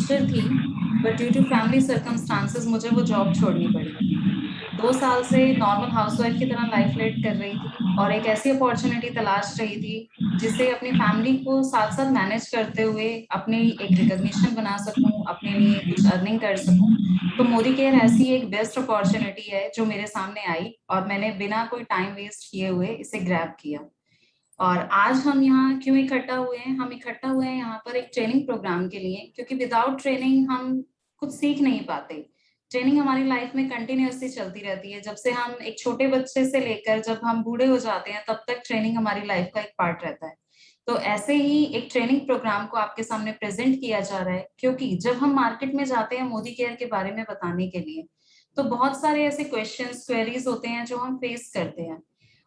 Teacher थी, but due to family circumstances मुझे वो जॉब छोड़नी पड़ी। 2 साल से नॉर्मल हाउसवाइफ की तरह लाइफ लीड कर रही थी और एक ऐसी अपॉर्चुनिटी तलाश रही थी जिससे अपनी फैमिली को साथ साथ मैनेज करते हुए अपनी एक रिकॉग्निशन बना सकूं, अपने लिए कुछ अर्निंग कर सकूं। तो मोदी केयर ऐसी एक बेस्ट अपॉर्चुनिटी है जो मेरे सामने आई और मैंने बिना कोई टाइम वेस्ट किए हुए इसे ग्रैब किया। और आज हम यहाँ क्यों इकट्ठा हुए हैं? हम इकट्ठा हुए हैं यहाँ पर एक ट्रेनिंग प्रोग्राम के लिए, क्योंकि विदाउट ट्रेनिंग हम कुछ सीख नहीं पाते। ट्रेनिंग हमारी लाइफ में कंटिन्यूअसली चलती रहती है, जब से हम एक छोटे बच्चे से लेकर जब हम बूढ़े हो जाते हैं तब तक ट्रेनिंग हमारी लाइफ का एक पार्ट रहता है। तो ऐसे ही एक ट्रेनिंग प्रोग्राम को आपके सामने प्रेजेंट किया जा रहा है, क्योंकि जब हम मार्केट में जाते हैं मोदी केयर के बारे में बताने के लिए, तो बहुत सारे ऐसे क्वेश्चंस क्वेरीज होते हैं जो हम फेस करते हैं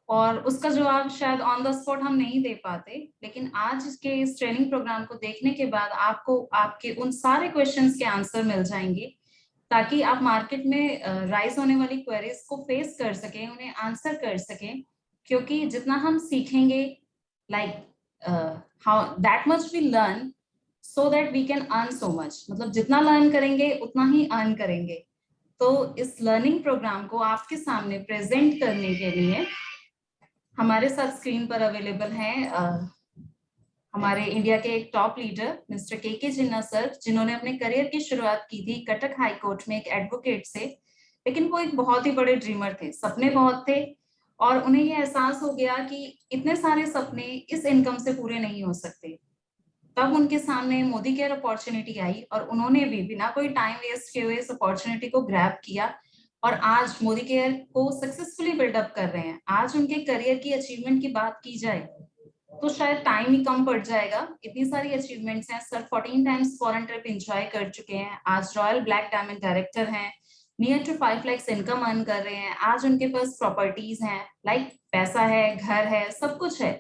और उसका जवाब शायद ऑन द स्पॉट हम नहीं दे पाते। लेकिन आज के इस ट्रेनिंग प्रोग्राम को देखने के बाद आपको आपके उन सारे क्वेश्चंस के आंसर मिल जाएंगे, ताकि आप मार्केट में राइज होने वाली क्वेरीज को फेस कर सकें, उन्हें आंसर कर सकें। क्योंकि जितना हम सीखेंगे, like how that much we learn, so that we can earn so much. मतलब जितना लर्न करेंगे उतना ही अर्न करेंगे। तो इस लर्निंग प्रोग्राम को आपके सामने प्रेजेंट करने के लिए हमारे साथ स्क्रीन पर अवेलेबल हैं हमारे इंडिया के एक टॉप लीडर मिस्टर के जिन्ना सर, जिन्होंने अपने करियर की शुरुआत की थी कटक हाई कोर्ट में एक एडवोकेट से। लेकिन वो एक बहुत ही बड़े ड्रीमर थे, सपने बहुत थे और उन्हें ये एहसास हो गया कि इतने सारे सपने इस इनकम से पूरे नहीं हो सकते। तब उनके सामने मोदी केयर अपॉर्चुनिटी आई और उन्होंने भी बिना कोई टाइम वेस्ट किए हुए इस अपॉर्चुनिटी को ग्रैब किया और आज मोदी केयर को सक्सेसफुली बिल्डअप कर रहे हैं। आज उनके करियर की अचीवमेंट की बात की जाए तो शायद टाइम ही कम पड़ जाएगा, इतनी सारी अचीवमेंट्स हैं। Sir 14 times foreign trip enjoy कर चुके हैं, आज रॉयल ब्लैक डायमंड डायरेक्टर हैं, near to 5 lakh income earn कर रहे हैं। आज उनके पास प्रॉपर्टीज हैं, लाइक पैसा है, घर है, सब कुछ है।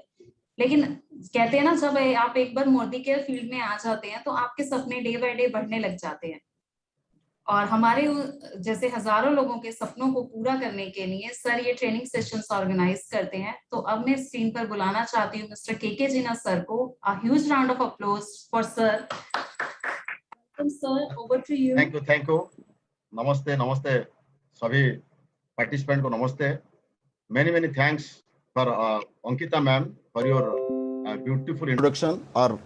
लेकिन कहते हैं ना, जब आप एक बार मोदी केयर फील्ड में आ जाते हैं तो आपके सपने डे बाय डे बढ़ने लग जाते हैं। और हमारे जैसे हजारों लोगों के सपनों को पूरा करने के लिए सर ये ट्रेनिंग सेशंस ऑर्गेनाइज करते हैं। तो अब मैं स्क्रीन पर बुलाना चाहती हूँ मिस्टर के जिन्ना सर को। A huge round of applause for sir. Sir, over to you. Thank you. नमस्ते नमस्ते सभी पार्टिसिपेंट को नमस्ते। Many thanks for Ankita ma'am for your beautiful introduction. और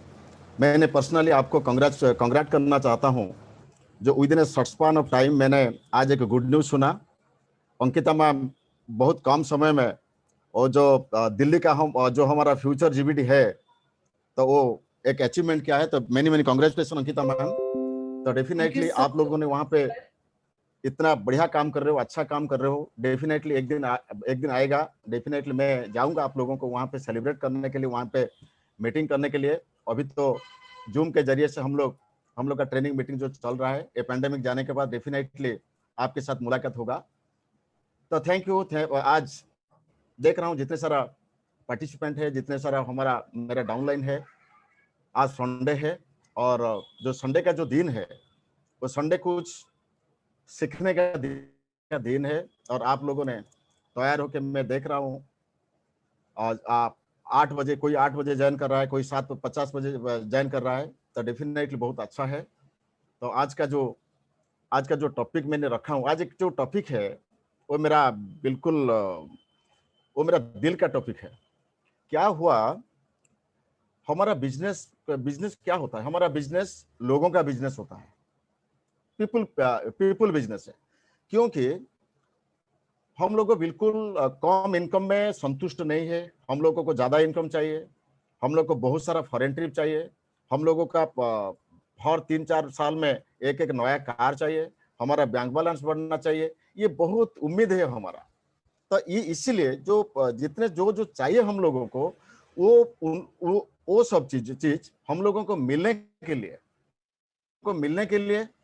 मैंने पर्सनली आपको कंग्रेट करना चाहता हूँ जो within a short span of time मैंने आज एक गुड न्यूज़ सुना। अंकिता मैम बहुत कम समय में, और जो दिल्ली का हम जो हमारा फ्यूचर जीबीडी है, तो वो एक अचीवमेंट क्या है। तो मेनी कांग्रेचुलेशन अंकिता मैम। तो डेफिनेटली आप लोगों ने वहाँ पे इतना बढ़िया काम कर रहे हो, अच्छा काम कर रहे हो। डेफिनेटली एक दिन आएगा, डेफिनेटली मैं जाऊंगा आप लोगों को वहाँ पे सेलिब्रेट करने के लिए, वहाँ पे मीटिंग करने के लिए। अभी तो जूम के जरिए से हम लोग का ट्रेनिंग मीटिंग जो चल रहा है, ये पैंडेमिक जाने के बाद डेफिनेटली आपके साथ मुलाकात होगा। तो थैंक यू। आज देख रहा हूँ जितने सारा पार्टिसिपेंट है, जितने सारा मेरा डाउनलाइन है। आज संडे है और जो संडे का जो दिन है वो संडे कुछ सीखने का दिन है। और आप लोगों ने तैयार होकर, मैं देख रहा हूँ आज आप 8 बजे, कोई 8 बजे ज्वाइन कर रहा है, कोई 7:50 बजे ज्वाइन कर रहा है। तो डेफिनेटली बहुत अच्छा है। तो आज का जो टॉपिक मैंने रखा हूँ, आज एक जो टॉपिक है वो मेरा बिल्कुल वो मेरा दिल का टॉपिक है। क्या हुआ, हमारा बिजनेस क्या होता है? हमारा बिजनेस लोगों का बिजनेस होता है, पीपल बिजनेस है। क्योंकि हम लोग को बिल्कुल कम इनकम में संतुष्ट नहीं है, हम लोगों को ज्यादा इनकम चाहिए, हम लोग को बहुत सारा फॉरेन ट्रिप चाहिए, हम लोगों का हर 3-4 साल में एक नया कार चाहिए, हमारा बैंक बैलेंस बढ़ना चाहिए। ये बहुत उम्मीद है हमारा। तो ये इसीलिए जो जितने जो चाहिए हम लोगों को, वो सब चीज हम लोगों को मिलने के लिए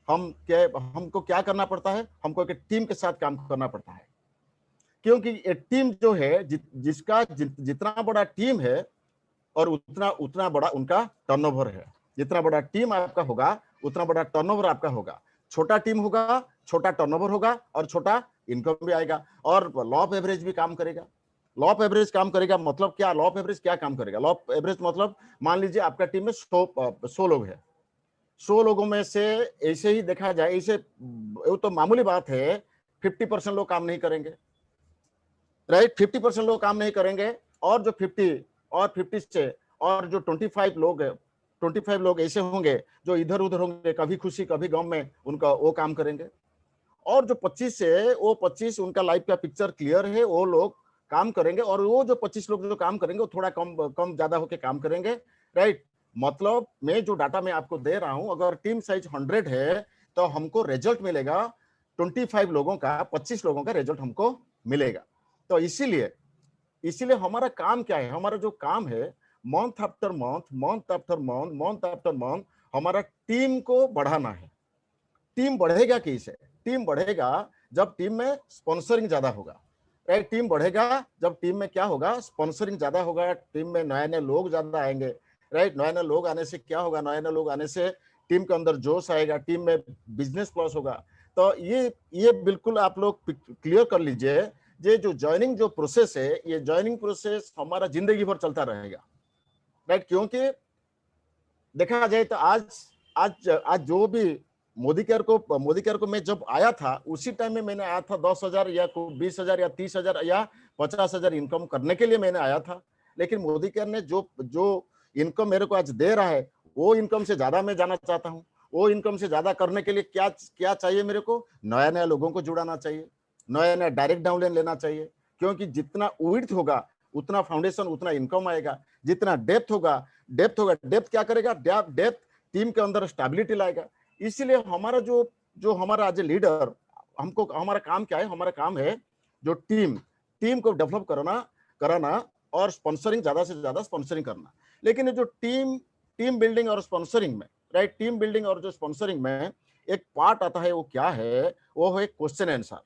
हमको क्या करना पड़ता है? हमको एक टीम के साथ काम करना पड़ता है। क्योंकि ये टीम जो है, जिसका जितना बड़ा टीम है और उतना बड़ा उनका टर्नओवर है। जितना बड़ा टीम आपका होगा उतना बड़ा टर्नओवर आपका होगा। छोटा टीम होगा, छोटा टर्नओवर होगा और छोटा इनकम भी आएगा। और लॉ ऑफ एवरेज भी काम करेगा। लॉ ऑफ एवरेज काम करेगा मतलब क्या? लॉ ऑफ एवरेज क्या काम करेगा? लॉ ऑफ एवरेज मतलब मान लीजिए आपका टीम में 100 लोग हैं। 100 लोगों में से ऐसे ही देखा जाए, ऐसे वो तो मामूली बात है, 50% लोग काम नहीं करेंगे, राइट। 50% लोग काम नहीं करेंगे, और जो 50 से और जो 25 लोग है, 25 लोग ऐसे होंगे जो इधर उधर होंगे, कभी खुशी कभी गम में उनका वो काम करेंगे। और जो 25 है, वो 25 उनका लाइफ का पिक्चर क्लियर है, वो लोग काम करेंगे, और वो जो 25 लोग जो काम करेंगे वो थोड़ा कम कम ज्यादा होकर काम करेंगे, राइट। मतलब मैं जो डाटा मैं आपको दे रहा हूं, अगर टीम साइज 100 है तो हमको रिजल्ट मिलेगा 25 लोगों का, 25 लोगों का रिजल्ट हमको मिलेगा। तो इसीलिए इसीलिए हमारा काम क्या है, हमारा जो काम है, month after month, month after month, month after month, हमारा टीम को बढ़ाना है। टीम बढ़ेगा कैसे? टीम बढ़ेगा जब टीम में स्पॉन्सरिंग ज्यादा होगा, राइट। टीम बढ़ेगा जब टीम में क्या होगा, स्पॉन्सरिंग ज्यादा होगा, टीम में नए नए लोग ज्यादा आएंगे, राइट। नए नए लोग आने से क्या होगा, नए नए लोग आने से टीम के अंदर जोश आएगा, टीम में बिजनेस प्लस होगा। तो ये बिल्कुल आप लोग क्लियर कर लीजिए, ये जो ज्वाइनिंग जो प्रोसेस है, ये ज्वाइनिंग प्रोसेस हमारा जिंदगी भर चलता रहेगा, राइट। क्योंकि देखा जाए तो आज आज आज जो भी मोदी केयर को मैं जब आया था, उसी टाइम में मैंने आया था 10,000 या 20,000 या 30,000 या 50,000 इनकम करने के लिए मैंने आया था। लेकिन मोदी केयर ने जो जो इनकम मेरे को आज दे रहा है, वो इनकम से ज्यादा मैं जाना चाहता हूँ। वो इनकम से ज्यादा करने के लिए क्या क्या चाहिए मेरे को? नया नया लोगों को जुड़ाना चाहिए, नया नया डायरेक्ट डाउनलाइन लेना चाहिए। क्योंकि जितना विड्थ होगा उतना फाउंडेशन, उतना इनकम आएगा। जितना डेप्थ क्या करेगा? डेप्थ टीम के अंदर स्टेबिलिटी लाएगा। इसीलिए हमारा जो जो हमारा आज लीडर, हमको हमारा काम क्या है? हमारा काम है जो टीम को डेवलप कराना और स्पॉन्सरिंग, ज्यादा से ज्यादा स्पॉन्सरिंग करना। लेकिन ये जो टीम बिल्डिंग और स्पॉन्सरिंग में, राइट, टीम बिल्डिंग और जो स्पॉन्सरिंग में एक पार्ट आता है, वो क्या है? वो है क्वेश्चन आंसर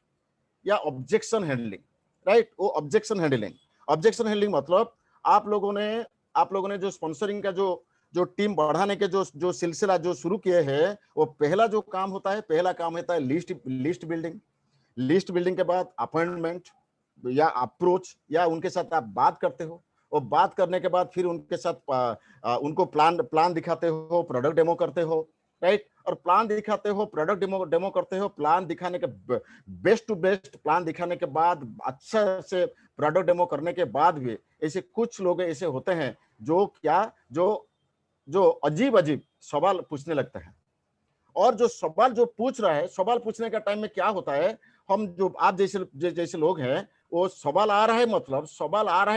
या ऑब्जेक्शन हैंडलिंग, राइट। वो ऑब्जेक्शन हैंडलिंग मतलब आप लोगों ने जो स्पॉन्सरिंग का जो जो टीम बढ़ाने के जो सिलसिला जो शुरू किए हैं, वो पहला काम होता है लिस्ट बिल्डिंग के बाद अपॉइंटमेंट या अप्रोच, या उनके साथ आप बात करते हो, और बात करने के बाद फिर उनके साथ उनको प्लान दिखाते हो, प्रोडक्ट डेमो करते हो, राइट। और प्लान दिखाते हो, प्रोडक्ट डेमो करते हो, प्लान दिखाने के बेस्ट टू बेस्ट प्लान दिखाने के बाद, अच्छा से प्रोडक्ट डेमो करने के बाद भी ऐसे कुछ लोग ऐसे होते हैं जो जो अजीब अजीब सवाल पूछने लगते हैं। और जो सवाल जो पूछ रहा है, सवाल पूछने का टाइम में क्या होता है, हम जो आप जैसे लोग हैं, वो सवाल आ रहा है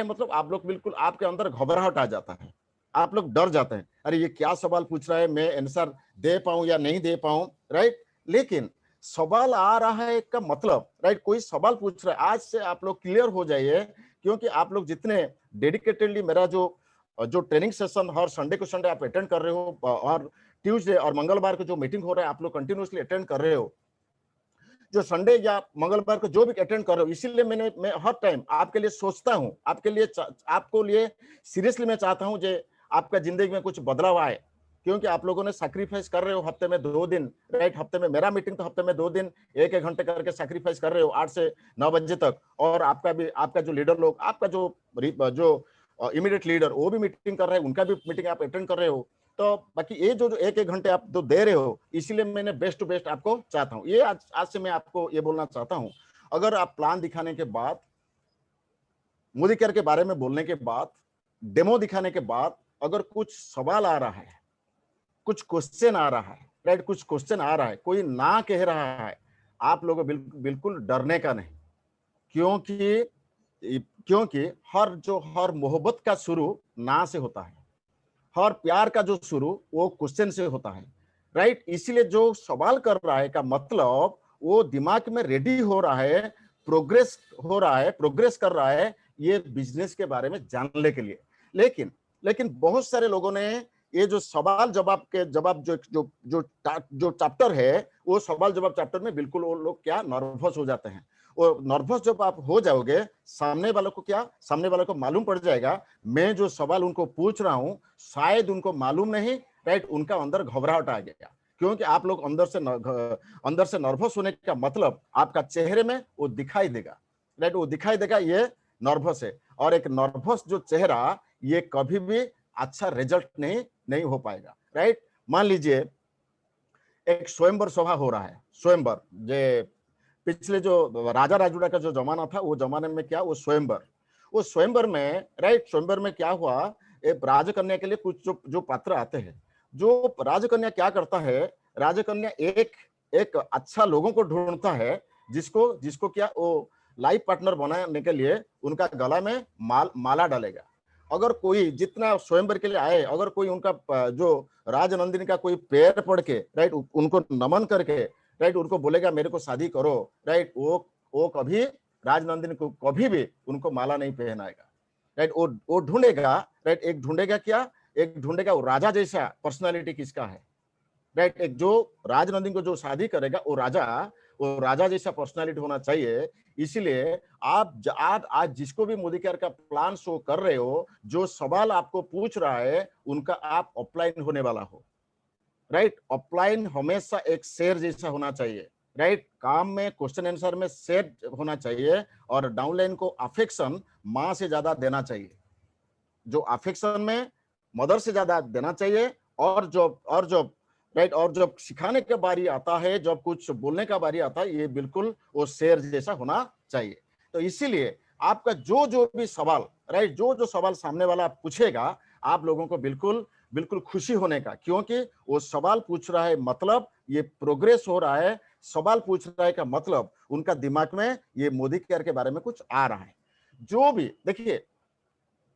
मतलब आप लोग बिल्कुल, आपके अंदर घबराहट आ जाता है, आप लोग डर जाते हैं, अरे ये क्या सवाल पूछ रहा है, मैं आंसर दे पाऊं या नहीं दे पाऊं, राइट। लेकिन सवाल आ रहा है का मतलब, राइट, कोई सवाल पूछ रहा है, आज से आप लोग क्लियर हो जाइए। क्योंकि आप लोग जितने डेडिकेटेडली मेरा जो ट्रेनिंग सेशन हर संडे को संडे आप अटेंड कर रहे हो, और ट्यूसडे और मंगलवार को जो मीटिंग हो रहा है आप लोग कंटिन्यूअसली अटेंड कर रहे हो, जो संडे या मंगलवार को जो भी अटेंड कर रहे हो, इसीलिए मैं हर टाइम आपके लिए सोचता हूं, आपको लिए सीरियसली मैं चाहता हूं जो आपका जिंदगी में कुछ बदलाव आए। क्योंकि आप लोगों ने सैक्रिफाइस कर रहे हो हफ्ते में 2 दिन, राइट। हफ्ते में मेरा मीटिंग तो हफ्ते में 2 दिन 1-1 घंटे करके सैक्रिफाइस कर रहे हो 8 से 9 बजे तक। और आपका जो लीडर लोग, आपका जो इमीडिएट लीडर, वो भी मीटिंग कर रहे हैं, उनका भी मीटिंग आप अटेंड कर रहे हो। तो बाकी ये जो 1-1 घंटे आप जो दे रहे हो, इसीलिए मैंने बेस्ट टू बेस्ट आपको चाहता हूँ। ये आज से मैं आपको ये बोलना चाहता हूँ, अगर आप प्लान दिखाने के बाद, मोदी केयर के बारे में बोलने के बाद, डेमो दिखाने के बाद, अगर कुछ सवाल आ रहा है, कुछ क्वेश्चन आ रहा है, राइट, कुछ क्वेश्चन आ रहा है, कोई ना कह रहा है, आप लोगों बिल्कुल डरने का नहीं। क्योंकि हर मोहब्बत का शुरू ना से होता है, हर प्यार का जो शुरू वो क्वेश्चन से होता है, राइट। इसीलिए जो सवाल कर रहा है का मतलब वो दिमाग में रेडी हो रहा है, प्रोग्रेस कर रहा है ये बिजनेस के बारे में जानने के लिए। लेकिन बहुत सारे लोगों ने ये जो सवाल जवाब जो चैप्टर है, वो सवाल जवाब चैप्टर में बिल्कुल वो लोग क्या नर्वस हो जाते हैं। और नर्वस जब आप हो जाओगे, सामने वाले को मालूम पड़ जाएगा मैं जो सवाल उनको पूछ रहा हूं शायद उनको मालूम नहीं, राइट। उनका अंदर घबराहट आ गया, क्योंकि आप लोग अंदर से नर्वस होने का मतलब आपका चेहरे में वो दिखाई देगा, राइट। वो दिखाई देगा ये नर्वस है, और एक नर्वस जो चेहरा, ये कभी भी अच्छा रिजल्ट नहीं हो पाएगा, राइट। मान लीजिए एक स्वयंवर सभा हो रहा है। स्वयंवर जे पिछले जो राजा राजुड़ा का जो जमाना था, वो जमाने में क्या, वो स्वयंवर में, राइट, स्वयंवर में क्या हुआ, एक राजकन्या के लिए कुछ जो जो पात्र आते हैं, जो राजकन्या क्या करता है, राजकन्या एक एक अच्छा लोगों को ढूंढता है, जिसको जिसको क्या वो लाइफ पार्टनर बनाने के लिए उनका गला में माला डालेगा। अगर कोई जितना स्वयंवर के लिए आए, अगर कोई उनका जो राजनंदिनी का कोई पैर पड़ के, राइट, उनको नमन करके, राइट, उनको बोलेगा मेरे को शादी करो, राइट, वो कभी राजनंदिनी को कभी भी उनको माला नहीं पहनाएगा, राइट। वो ढूंढेगा, राइट, एक ढूंढेगा वो राजा जैसा पर्सनालिटी किसका है, राइट। एक जो राजनंदिनी को जो शादी करेगा वो राजा जैसा पर्सनालिटी होना चाहिए। इसीलिए आज जिसको भी मोदी केयर का प्लान शो कर रहे हो, जो सवाल आपको पूछ रहा है, उनका आप ऑफलाइन होने वाला हो, राइट। ऑफलाइन हमेशा एक शेर जैसा होना चाहिए, राइट। काम में क्वेश्चन आंसर में शेर होना चाहिए, और डाउनलाइन को अफेक्शन माँ से ज्यादा देना चाहिए, जो अफेक्शन में मदर से ज्यादा देना चाहिए। और जब राइट, और जब सिखाने का बारी आता है, जब कुछ बोलने का बारी आता है, ये बिल्कुल वो शेर जैसा होना चाहिए। तो इसीलिए आपका जो जो भी सवाल, राइट, जो जो सवाल सामने वाला पूछेगा, आप लोगों को बिल्कुल बिल्कुल खुशी होने का, क्योंकि वो सवाल पूछ रहा है, मतलब ये प्रोग्रेस हो रहा है। सवाल पूछ रहा है का मतलब उनका दिमाग में ये मोदी केयर के बारे में कुछ आ रहा है। जो भी देखिए,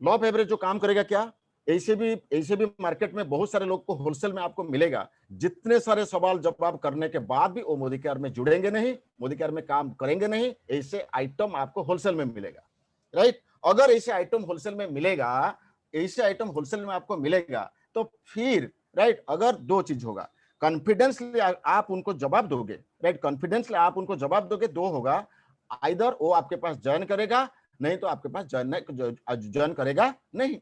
लॉ ऑफ एवरेज जो काम करेगा क्या, ऐसे भी मार्केट में बहुत सारे लोग को होलसेल में आपको मिलेगा, जितने सारे सवाल जवाब करने के बाद भी वो मोदी केयर में जुड़ेंगे नहीं, मोदी केयर में काम करेंगे नहीं। ऐसे आइटम आपको होलसेल में मिलेगा, राइट। अगर ऐसे आइटम होलसेल में आपको मिलेगा, तो फिर, राइट, अगर दो चीज होगा, कॉन्फिडेंसली आप उनको जवाब दोगे, राइट, कॉन्फिडेंसली आप उनको जवाब दोगे, दो होगा, आइदर वो आपके पास ज्वाइन करेगा, नहीं तो आपके पास ज्वाइन करेगा नहीं।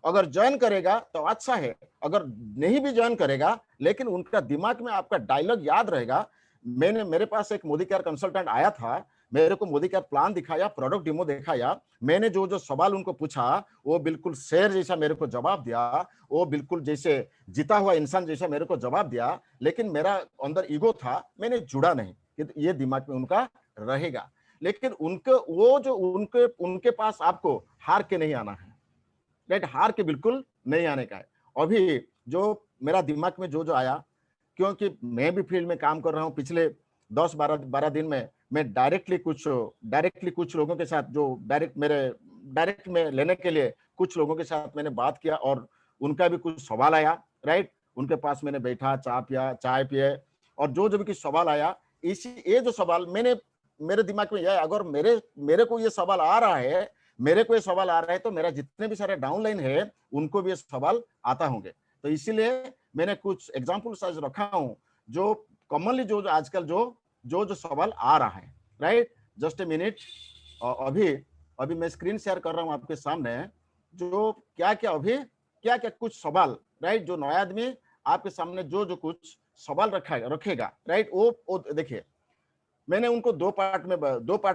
अगर ज्वाइन करेगा तो अच्छा है, अगर नहीं भी ज्वाइन करेगा, लेकिन उनका दिमाग में आपका डायलॉग याद रहेगा। मेरे पास एक मोदी केयर कंसल्टेंट आया था, मेरे को मोदी केयर प्लान दिखाया, प्रोडक्ट डेमो दिखाया, मैंने जो जो सवाल उनको पूछा, वो बिल्कुल शेर जैसा मेरे को जवाब दिया, वो बिल्कुल जैसे जीता हुआ इंसान जैसा मेरे को जवाब दिया। लेकिन मेरा अंदर ईगो था, मैंने जुड़ा नहीं कि ये दिमाग में उनका रहेगा। लेकिन उनके पास आपको हार के नहीं आना है, राइट, हार के बिल्कुल नहीं आने का है। अभी जो मेरा दिमाग में जो जो आया, क्योंकि मैं भी फील्ड में काम कर रहा हूँ, पिछले 10-12 दिन में मैं डायरेक्टली कुछ लोगों के साथ, जो डायरेक्ट में लेने के लिए कुछ लोगों के साथ मैंने बात किया, और उनका भी कुछ सवाल आया, राइट। उनके पास मैंने बैठा, चाय पिए, और जो जो भी कुछ सवाल आया, ये जो सवाल मेरे दिमाग में यह है, अगर मेरे को ये सवाल आ रहा है, तो मेरा जितने भी सारे डाउनलाइन है, उनको भी ये सवाल आता होंगे। तो इसीलिए मैंने कुछ एग्जाम्पल्स आज रखा हूं, जो कॉमनली जो आजकल जो सवाल आ रहा है, राइट। जस्ट ए मिनट, अभी मैं स्क्रीन शेयर कर रहा हूं आपके सामने, जो क्या क्या कुछ सवाल, राइट, जो नया आदमी आपके सामने जो कुछ सवाल रखेगा, राइट, वो देखिए, मैंने उनको दो पार्ट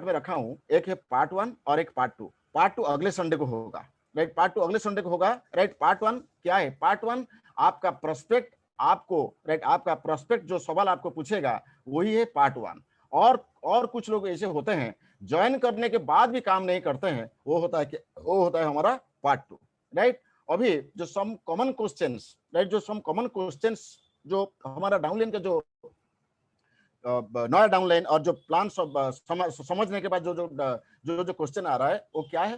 में रखा हूं, एक है पार्ट 1 और एक पार्ट 2। पार्ट 2 अगले संडे को होगा, राइट, पार्ट 2 अगले संडे को होगा, राइट। पार्ट 1 क्या है, पार्ट 1 आपका प्रोस्पेक्ट, आपका प्रोस्पेक्ट जो सवाल आपको पूछेगा, वही है पार्ट 1। और कुछ लोग ऐसे होते हैं, ज्वाइन करने के बाद भी काम नहीं करते हैं, वो होता है हमारा पार्ट 2, राइट। अभी जो सम कॉमन क्वेश्चंस, राइट, जो हमारा डाउनलाइन का जो नया डाउनलाइन और जो प्लान समझने के बाद जो क्वेश्चन आ रहा है, वो क्या है।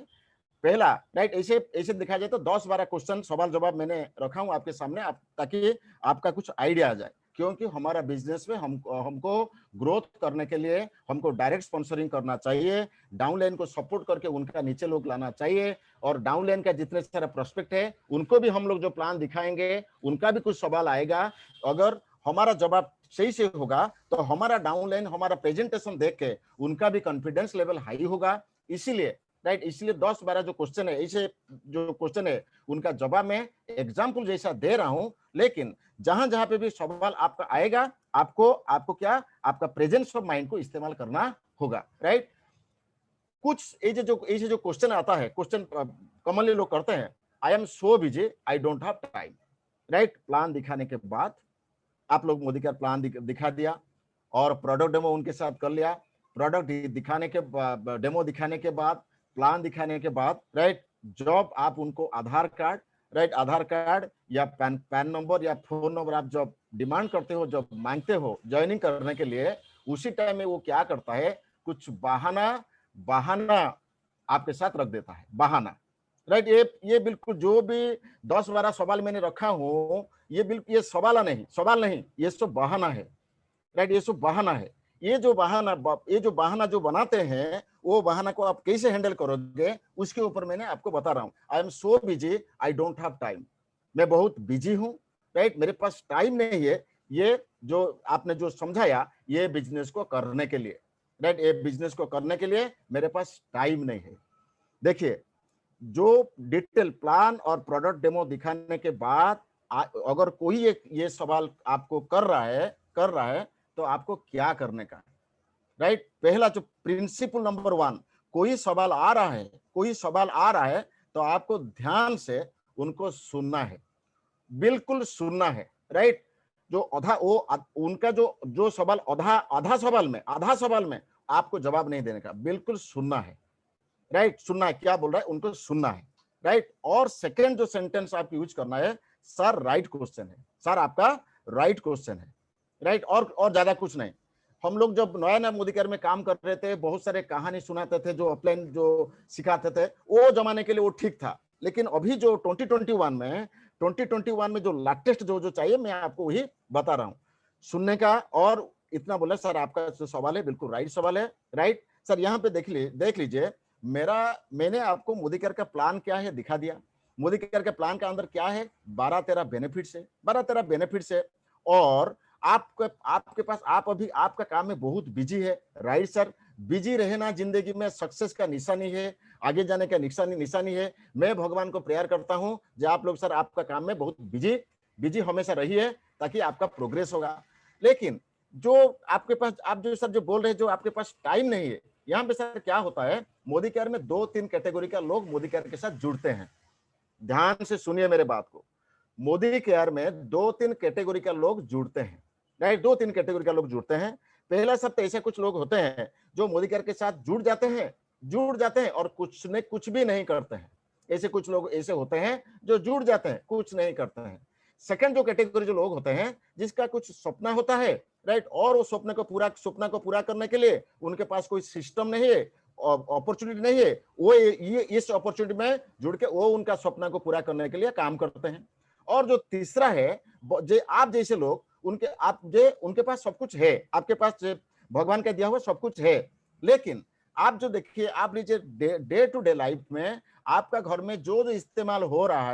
पहला, राइट, ऐसे दिखा जाए तो 10-12 क्वेश्चन सवाल जवाब मैंने रखा हूं आपके सामने, ताकि आपका कुछ आइडिया आ जाए। क्योंकि हमारा बिजनेस में हमको ग्रोथ करने के लिए हमको डायरेक्ट स्पॉन्सरिंग करना चाहिए, डाउनलाइन को सपोर्ट करके उनका नीचे लोग लाना चाहिए, और डाउनलाइन का जितने सारे प्रोस्पेक्ट है, उनको भी हम लोग जो प्लान दिखाएंगे, उनका भी कुछ सवाल आएगा। अगर हमारा जवाब सही से होगा, तो हमारा डाउनलाइन हमारा प्रेजेंटेशन देख के उनका भी कॉन्फिडेंस लेवल हाई होगा। इसीलिए, राइट, इसलिए 10-12 जो क्वेश्चन है, ऐसे जो क्वेश्चन है, उनका जवाब मैं एग्जाम्पल जैसा दे रहा हूं। लेकिन जहां पे भी सवाल आपका आएगा, आपको क्या, आपका प्रेजेंस ऑफ माइंड को इस्तेमाल करना होगा, राइट। कुछ ऐसे जो क्वेश्चन आता है, क्वेश्चन कॉमनली लोग करते हैं, I am so busy, I don't have time, right. Plan दिखाने के बाद आप लोग मोदी केयर प्लान दिखा दिया और प्रोडक्ट डेमो उनके साथ कर लिया। प्रोडक्ट दिखाने के डेमो दिखाने के बाद, प्लान दिखाने के बाद, राइट, जॉब आप उनको आधार कार्ड, राइट, आधार कार्ड या पैन नंबर या फोन नंबर आप जब डिमांड करते हो, जब मांगते हो ज्वाइनिंग करने के लिए, उसी टाइम में वो क्या करता है, कुछ बहाना आपके साथ रख देता है, बहाना, राइट। ये बिल्कुल जो भी 10-12 सवाल मैंने रखा हूं, ये बिल्कुल, ये सवाल नहीं, ये सब बहाना है, राइट, ये सब बहाना है। ये जो बहाना जो बनाते हैं, वो बहाना को आप कैसे हैंडल करोगे, उसके ऊपर मैंने आपको बता रहा हूं। I am so busy, I don't have time. मैं बहुत बिजी हूं, राइट, मेरे पास टाइम नहीं है। ये जो आपने जो समझाया, ये बिजनेस को करने के लिए, राइट, ये बिजनेस को करने के लिए मेरे पास टाइम नहीं है। देखिए, जो डिटेल प्लान और प्रोडक्ट डेमो दिखाने के बाद अगर कोई एक ये सवाल आपको कर रहा है, तो आपको क्या करने का है, राइट। पहला जो प्रिंसिपल नंबर 1, कोई सवाल आ रहा है तो आपको ध्यान से उनको सुनना है, बिल्कुल सुनना है, राइट। जो उनका जो सवाल आधा सवाल में आपको जवाब नहीं देने का, बिल्कुल सुनना है, राइट, सुनना है, क्या बोल रहा है उनको सुनना है, राइट। और सेकंड जो सेंटेंस आप यूज करना है, सर राइट क्वेश्चन है, सर आपका राइट क्वेश्चन है, राइट। और ज्यादा कुछ नहीं। हम लोग जब नया मोदी केयर में काम कर रहे थे, बहुत सारे कहानी सुनाते थे, जो अपलाइन जो सिखाते थे, वो जमाने के लिए वो ठीक था। लेकिन अभी जो 2021 में जो लेटेस्ट जो चाहिए, मैं आपको वही बता रहा हूँ, सुनने का। और इतना बोला, सर आपका जो सवाल है बिल्कुल राइट सवाल है, राइट। सर यहाँ पे देख लीजिए, मैंने आपको मोदी केयर का प्लान क्या है दिखा दिया। मोदी केयर के प्लान का अंदर क्या है, 12-13 बेनिफिट्स है। और आपके पास अभी आपका काम में बहुत बिजी है, राइट सर। बिजी रहना जिंदगी में सक्सेस का निशानी है, आगे जाने का निशानी है। मैं भगवान को प्रेयर करता हूं जो आप लोग सर आपका काम में बहुत बिजी हमेशा रहिए, ताकि आपका प्रोग्रेस होगा। लेकिन जो आपके पास, आप जो सर जो बोल रहे हैं, जो आपके पास टाइम नहीं है, यहाँ पे सर क्या होता है, मोदी केयर में 2-3 कैटेगरी का लोग मोदी केयर के साथ जुड़ते हैं। ध्यान से सुनिए मेरे बात को। मोदी केयर में 2-3 कैटेगरी का लोग जुड़ते हैं, राइट, 2-3 कैटेगरी का लोग जुड़ते हैं। पहला सब तो ऐसे कुछ लोग होते हैं जो मोदी केयर के साथ जुड़ जाते हैं और कुछ भी नहीं करते हैं। ऐसे कुछ लोग ऐसे होते हैं जो जुड़ जाते हैं, कुछ नहीं करते हैं। सेकंड जो कैटेगरी जो लोग होते हैं, जिसका कुछ सपना होता है, राइट, और वो सपने को पूरा करने के लिए उनके पास कोई सिस्टम नहीं है, अपॉर्चुनिटी नहीं है, वो ये इस अपॉर्चुनिटी में जुड़ के वो उनका सपना को पूरा करने के लिए काम करते हैं। और जो तीसरा है, आप जैसे लोग, उनके पास सब कुछ है, आपके पास भगवान का दिया हुआ सब कुछ है। लेकिन आप जो देखिए, आप लीजिए डे टू डे लाइफ में आपका घर में जो इस्तेमाल हो रहा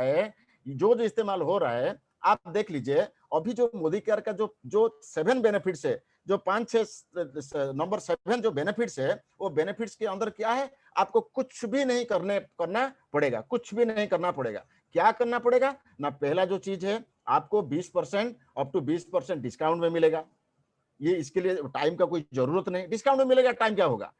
है, आप देख लीजिए। अभी जो मोदी केयर का जो 7 बेनिफिट्स है, जो 5-6 नंबर 7 जो बेनिफिट्स है, वो बेनिफिट्स के अंदर क्या है, आपको कुछ भी नहीं करना पड़ेगा, कुछ भी नहीं करना पड़ेगा। क्या करना पड़ेगा ना, पहला जो चीज है, आपको 20% अप टू 20% डिस्काउंट में मिलेगा। ये इसके लिए टाइम का कोई जरूरत नहीं, डिस्काउंट में मिलेगा, टाइम क्या होगा।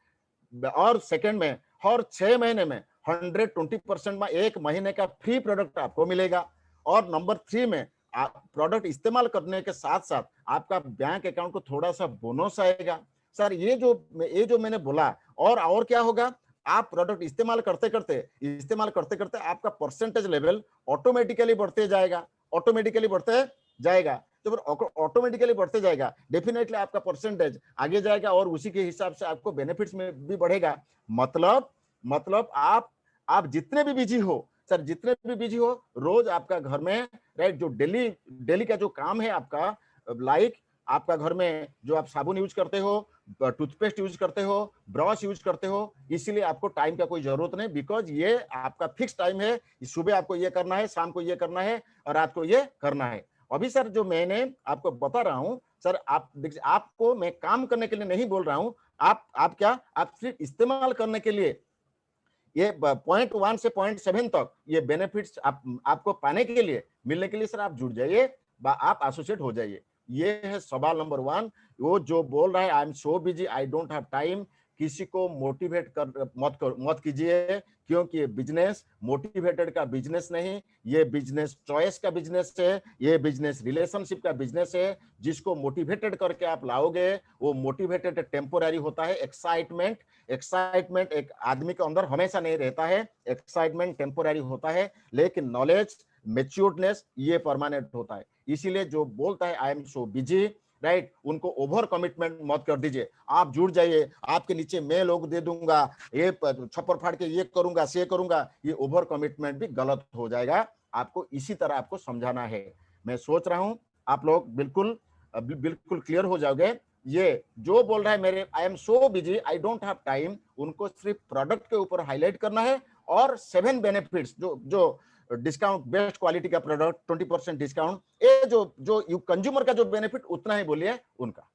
और सेकंड में, हर 6 महीने में 120% में 1 महीने का फ्री प्रोडक्ट आपको मिलेगा। और नंबर 3 में प्रोडक्ट इस्तेमाल करने के साथ साथ आपका बैंक अकाउंट को थोड़ा सा बोनस आएगा। सर ये जो मैंने बोला, और क्या होगा, आप प्रोडक्ट इस्तेमाल करते करते आपका परसेंटेज लेवल ऑटोमेटिकली बढ़ते जाएगा। जब ऑटोमेटिकली बढ़ते जाएगा, डेफिनेटली आपका परसेंटेज आगे जाएगा और उसी के हिसाब से आपको बेनिफिट्स में भी बढ़ेगा। मतलब आप जितने भी बिजी हो सर, रोज आपका घर में, राइट, जो डेली का जो काम है आपका, लाइक आपका घर में जो आप साबुन यूज करते हो, टूथपेस्ट यूज करते हो, ब्रश यूज करते हो, इसीलिए आपको टाइम का कोई जरूरत नहीं, बिकॉज ये आपका फिक्स टाइम है। सुबह आपको ये करना है, शाम को ये करना है, और रात को ये करना है। अभी सर जो मैंने आपको बता रहा हूं सर, आपको मैं काम करने के लिए नहीं बोल रहा हूं, आप सिर्फ इस्तेमाल करने के लिए, ये पॉइंट 1 से पॉइंट 7 तक ये बेनिफिट्स आपको पाने के लिए, मिलने के लिए सर आप जुड़ जाइए, आप एसोसिएट हो जाइए। ये है सवाल नंबर 1। वो जो बोल रहा है I am so busy, I don't have time, किसी को मोटिवेट कर मत कीजिए, क्योंकि ये बिजनेस मोटिवेटेड का बिजनेस नहीं, ये बिजनेस चॉइस का बिजनेस है, ये बिजनेस रिलेशनशिप का बिजनेस है। जिसको मोटिवेटेड करके आप लाओगे वो मोटिवेटेड टेम्पोररी होता है। एक्साइटमेंट एक आदमी के अंदर हमेशा नहीं रहता है, एक्साइटमेंट टेम्पोररी होता है, लेकिन नॉलेज मेच्योर्डनेस ये परमानेंट होता है। इसीलिए जो बोलता है I am so busy, right, उनको ओवर कमिटमेंट मत कर दीजिए। आप जुड़ जाइए, आपके नीचे मैं लोग दे दूंगा, ये छप्पर फाड़ के ये करूंगा से करूंगा, ये ओवर कमिटमेंट भी गलत हो जाएगा। आपको इसी तरह आपको समझाना है। मैं सोच रहा हूं आप लोग बिल्कुल क्लियर हो जाओगे। ये जो बोल रहा है मेरे I am so busy, I don't have time, उनको सिर्फ प्रोडक्ट के ऊपर हाईलाइट करना है, और 7 बेनिफिट्स जो डिस्काउंट, बेस्ट क्वालिटी का प्रोडक्ट, 20% डिस्काउंट, ये जो कंज्यूमर का जो बेनिफिट उतना ही बोलिए उनका,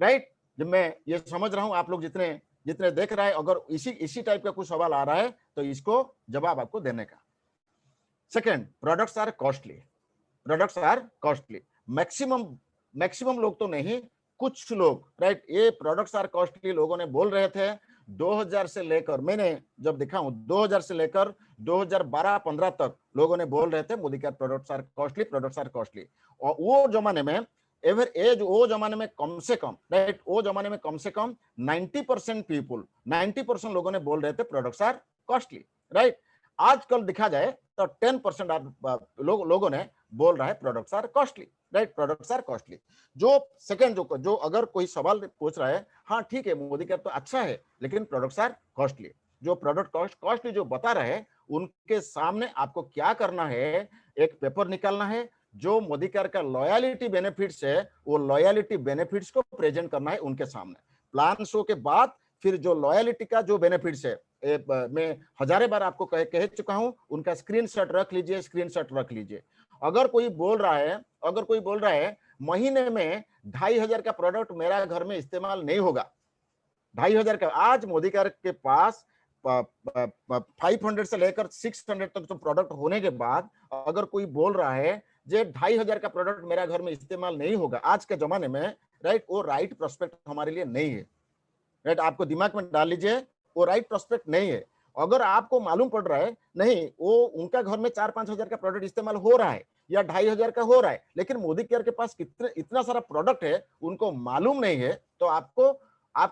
राइट। जब मैं ये समझ रहा हूं आप लोग जितने देख रहा है, अगर इसी टाइप का कुछ सवाल आ रहा है तो इसको जवाब आपको देने का। Second, products are costly. Maximum लोग तो नहीं, कुछ लोग, राइट, ये प्रोडक्ट्स आर कॉस्टली लोगों ने बोल रहे थे 2000 से लेकर, मैंने जब देखा हूं 2000 से लेकर 2012-15 तक लोगों ने बोल रहे थे Modicare products are costly. और वो जमाने में वो जमाने में कम से कम, राइट, वो जमाने में कम से कम 90% लोगों ने बोल रहे थे प्रोडक्ट्स आर कॉस्टली, राइट। आजकल दिखा जाए तो 10% लोगों ने बोल रहा है products are costly, right, products are costly. जो सेकंड जो अगर कोई सवाल पूछ रहा है, हाँ ठीक है मोदी केयर तो अच्छा है लेकिन प्रोडक्ट्स आर कॉस्टली, जो प्रोडक्ट कॉस्टली जो बता रहे हैं उनके सामने आपको क्या करना है, एक पेपर निकालना है, जो मोदी केयर का लॉयलिटी बेनिफिट्स है वो लॉयलिटी बेनिफिट्स को प्रेजेंट करना है उनके सामने। प्लान शो के बाद फिर जो लॉयलिटी का जो बेनिफिट्स है, मैं हजारों बार आपको कह चुका हूं, उनका स्क्रीनशॉट रख लीजिए। अगर कोई बोल रहा है महीने में 2500 का प्रोडक्ट मेरा घर में इस्तेमाल नहीं होगा, 2500 का, आज मोदी केयर के पास 500 से लेकर 600 तक तो प्रोडक्ट होने के बाद अगर कोई बोल रहा है जे 2500 का प्रोडक्ट मेरा घर में इस्तेमाल नहीं होगा आज के जमाने में, राइट, वो राइट प्रोस्पेक्ट हमारे लिए नहीं है, राइट। आपको दिमाग में डाल लीजिए, वो राइट प्रोस्पेक्ट नहीं है। अगर आपको मालूम पड़ रहा है नहीं वो उनका घर में 4-5 हजार का प्रोडक्ट इस्तेमाल हो रहा है या 2500 का हो रहा है, लेकिन मोदी केयर के पास इतना सारा प्रोडक्ट है उनको मालूम नहीं है, तो आपको